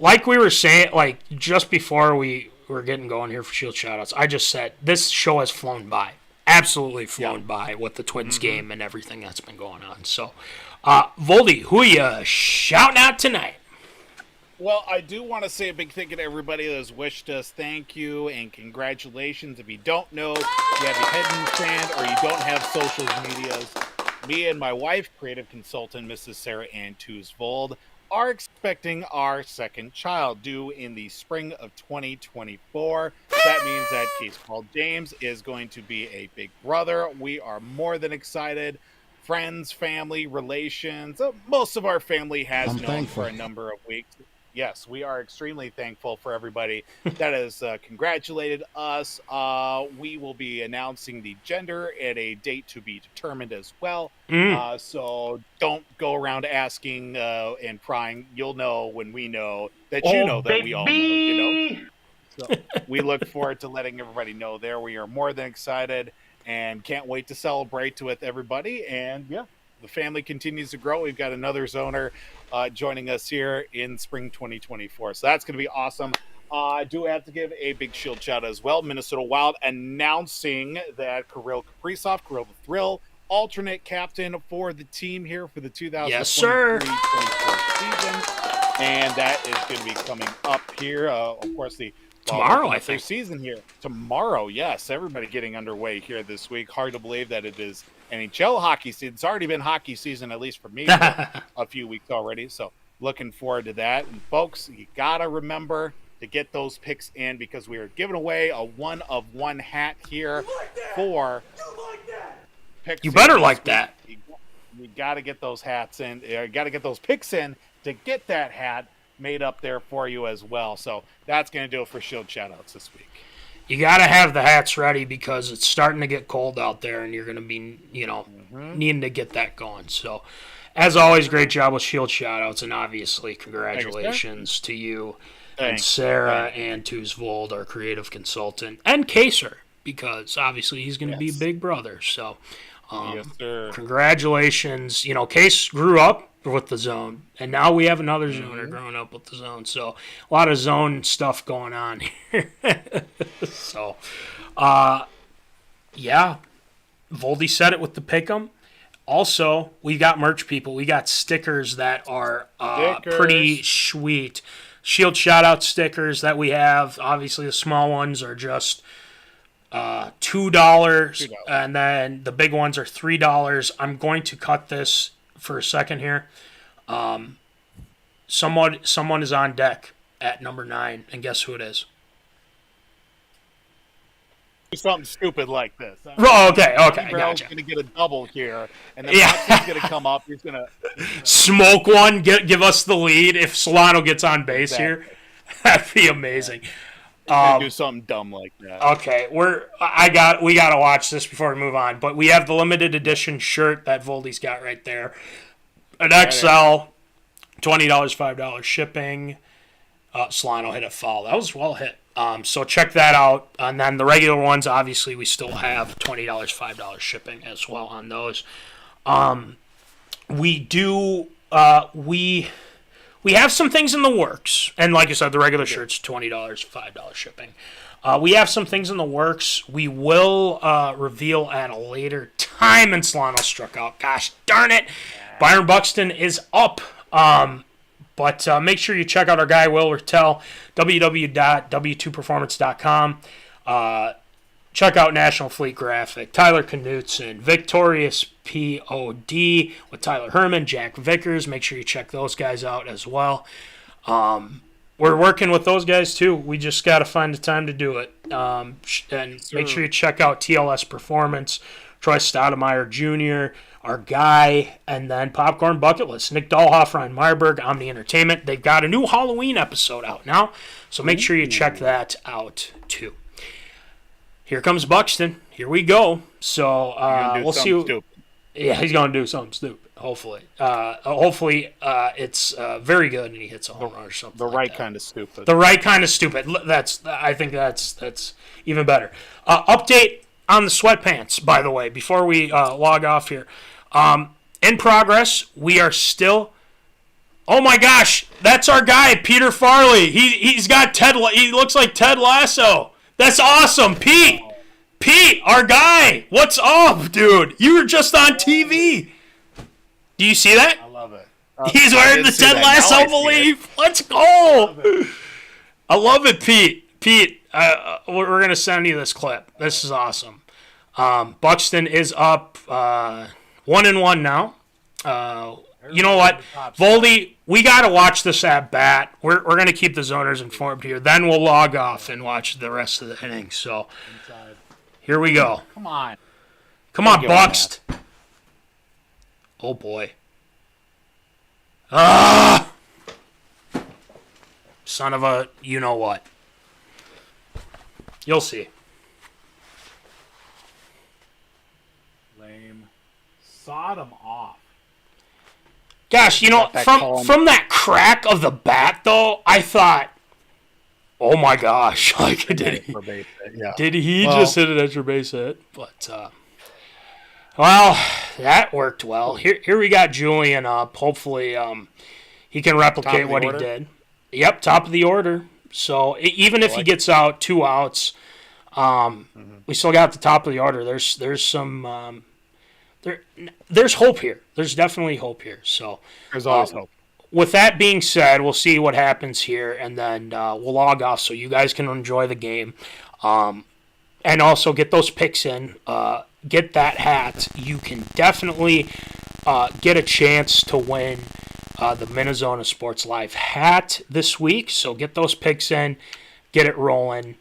Like we were saying, like just before we were getting going here for shield shoutouts, I just said this show has flown by. Absolutely flown by with the Twins game and everything that's been going on. So, Voldy, who are you shouting out tonight? Well, I do want to say a big thank you to everybody that has wished us thank you and congratulations. If you don't know, you have your head in the sand or you don't have social medias, me and my wife, creative consultant Mrs. Sarah Ann Toosvold, are expecting our second child due in the spring of 2024. That means that Case Paul James is going to be a big brother. We are more than excited. Friends, family, relations, most of our family has known for a number of weeks. Yes, we are extremely thankful for everybody that has congratulated us. We will be announcing the gender at a date to be determined as well. So don't go around asking and prying. You'll know when we know that you know that we all know. You know. So we look forward to letting everybody know there. We are more than excited. and can't wait to celebrate with everybody. And yeah, the family continues to grow. We've got another zoner joining us here in spring 2024. So that's going to be awesome. I do have to give a big shield shout out as well. Minnesota Wild announcing that Kirill Kaprizov, Kirill the Thrill, alternate captain for the team here for the 2023-24 season. And that is going to be coming up here. Of course, tomorrow, I think. Season here. Tomorrow, yes. Everybody getting underway here this week. Hard to believe that it is NHL hockey season. It's already been hockey season, at least for me, for a few weeks already. So looking forward to that. And folks, you got to remember to get those picks in because we are giving away a 1-of-1 hat here for picks. You better like that. You got to get those hats in. You got to get those picks in to get that hat made up there for you as well. So that's going to do it for Shield Shoutouts this week. You got to have the hats ready because it's starting to get cold out there and you're going to be, needing to get that going. So, as always, great job with Shield Shoutouts, and obviously congratulations to you and Sarah and to Svold, our creative consultant, and Kaser, because obviously he's going to be big brother. So, congratulations. Case grew up with the zone, and now we have another zoner growing up with the zone. So, a lot of zone stuff going on here. So, Voldy said it with the pick'em. Also, we got merch people. We got stickers that are pretty sweet. Shield Shoutout stickers that we have. Obviously, the small ones are just $2, and then the big ones are $3. I'm going to cut this for a second here. Someone is on deck at number 9, and guess who it is? Something stupid like this. Okay, I gotcha. He's going to get a double here, and then Boxing's going to come up. He's going to smoke one, give us the lead. If Solano gets on base here, that'd be amazing. Do something dumb like that. Okay, we got to watch this before we move on. But we have the limited edition shirt that Voldy's got right there. An XL, $20, $5 shipping. Solano hit a foul. That was well hit. So check that out. And then the regular ones, obviously, we still have $20, $5 shipping as well on those. We do. We have some things in the works, and like I said, the regular shirt's $20, $5 shipping. We have some things in the works. We will reveal at a later time, and Solano struck out. Gosh darn it. Byron Buxton is up. But make sure you check out our guy, Will Rattel, www.w2performance.com. Check out National Fleet Graphic, Tyler Knutson, Victorious P.O.D. with Tyler Hermann, Jack Vickers. Make sure you check those guys out as well. We're working with those guys too. We just got to find the time to do it. And make sure you check out TLS Performance, Troy Stoudemire Jr., our guy, and then Popcorn Bucket List, Nick Dahlhoff, Ryne Myhrberg, Omni Entertainment. They've got a new Halloween episode out now, so make sure you check that out too. Here comes Buxton. Here we go. So we'll see. Stupid. Yeah, he's going to do something stupid. Hopefully, it's very good, and he hits a home run or something. The right kind of stupid. The right kind of stupid. I think that's even better. Update on the Sweatpants, by the way, before we log off here. In progress. We are still. Oh my gosh, that's our guy, Peter Farley. He's got Ted. He looks like Ted Lasso. That's awesome, Pete. Pete, our guy. What's up, dude? You were just on TV. Do you see that? I love it. He's wearing the Ted Lasso belief. Let's go. I love it, Pete. Pete, we're going to send you this clip. This is awesome. Buxton is up 1-1 now. You know what? Voldy, we got to watch this at bat. We're going to keep the zoners informed here. Then we'll log off and watch the rest of the innings. So here we go. Come on. Come on, Buxt. Oh, boy. Ah! Son of a you-know-what. You'll see. Lame. Sod him off. Gosh, from that crack of the bat, though, I thought, Oh my gosh! Like, did he? For base hit, yeah. Did he just hit an extra base hit? But well, that worked well. Here we got Julian up. Hopefully, he can replicate what he did. Yep, top of the order. So even if he gets out 2 outs, we still got the top of the order. There's some there's hope here. There's definitely hope here. So there's always hope. With that being said, we'll see what happens here, and then we'll log off so you guys can enjoy the game, and also get those picks in. Get that hat. You can definitely get a chance to win the MinneZona Sports Live hat this week. So get those picks in, get it rolling,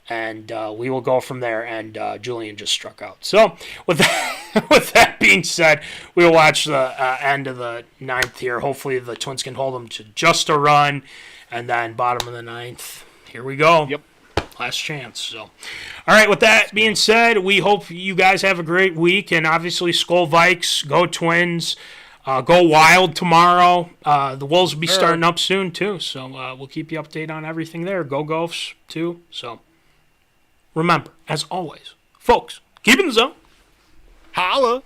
and we will go from there. And Julian just struck out. So with that being said, we'll watch the end of the 9th here. Hopefully the Twins can hold them to just a run, and then bottom of the 9th. Here we go. Yep. Last chance. So, all right. With that being said, we hope you guys have a great week, and obviously, Skol Vikes, go Twins, go Wild tomorrow. The Wolves will be starting up soon too, so we'll keep you updated on everything there. Go Gophs too. So, remember, as always, folks, keep in the zone. Holla.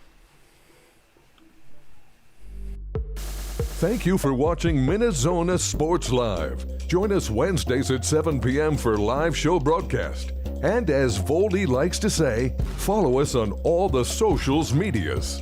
Thank you for watching MinneZona Sports Live. Join us Wednesdays at 7 p.m. for live show broadcast. And as Voldy likes to say, follow us on all the socials medias.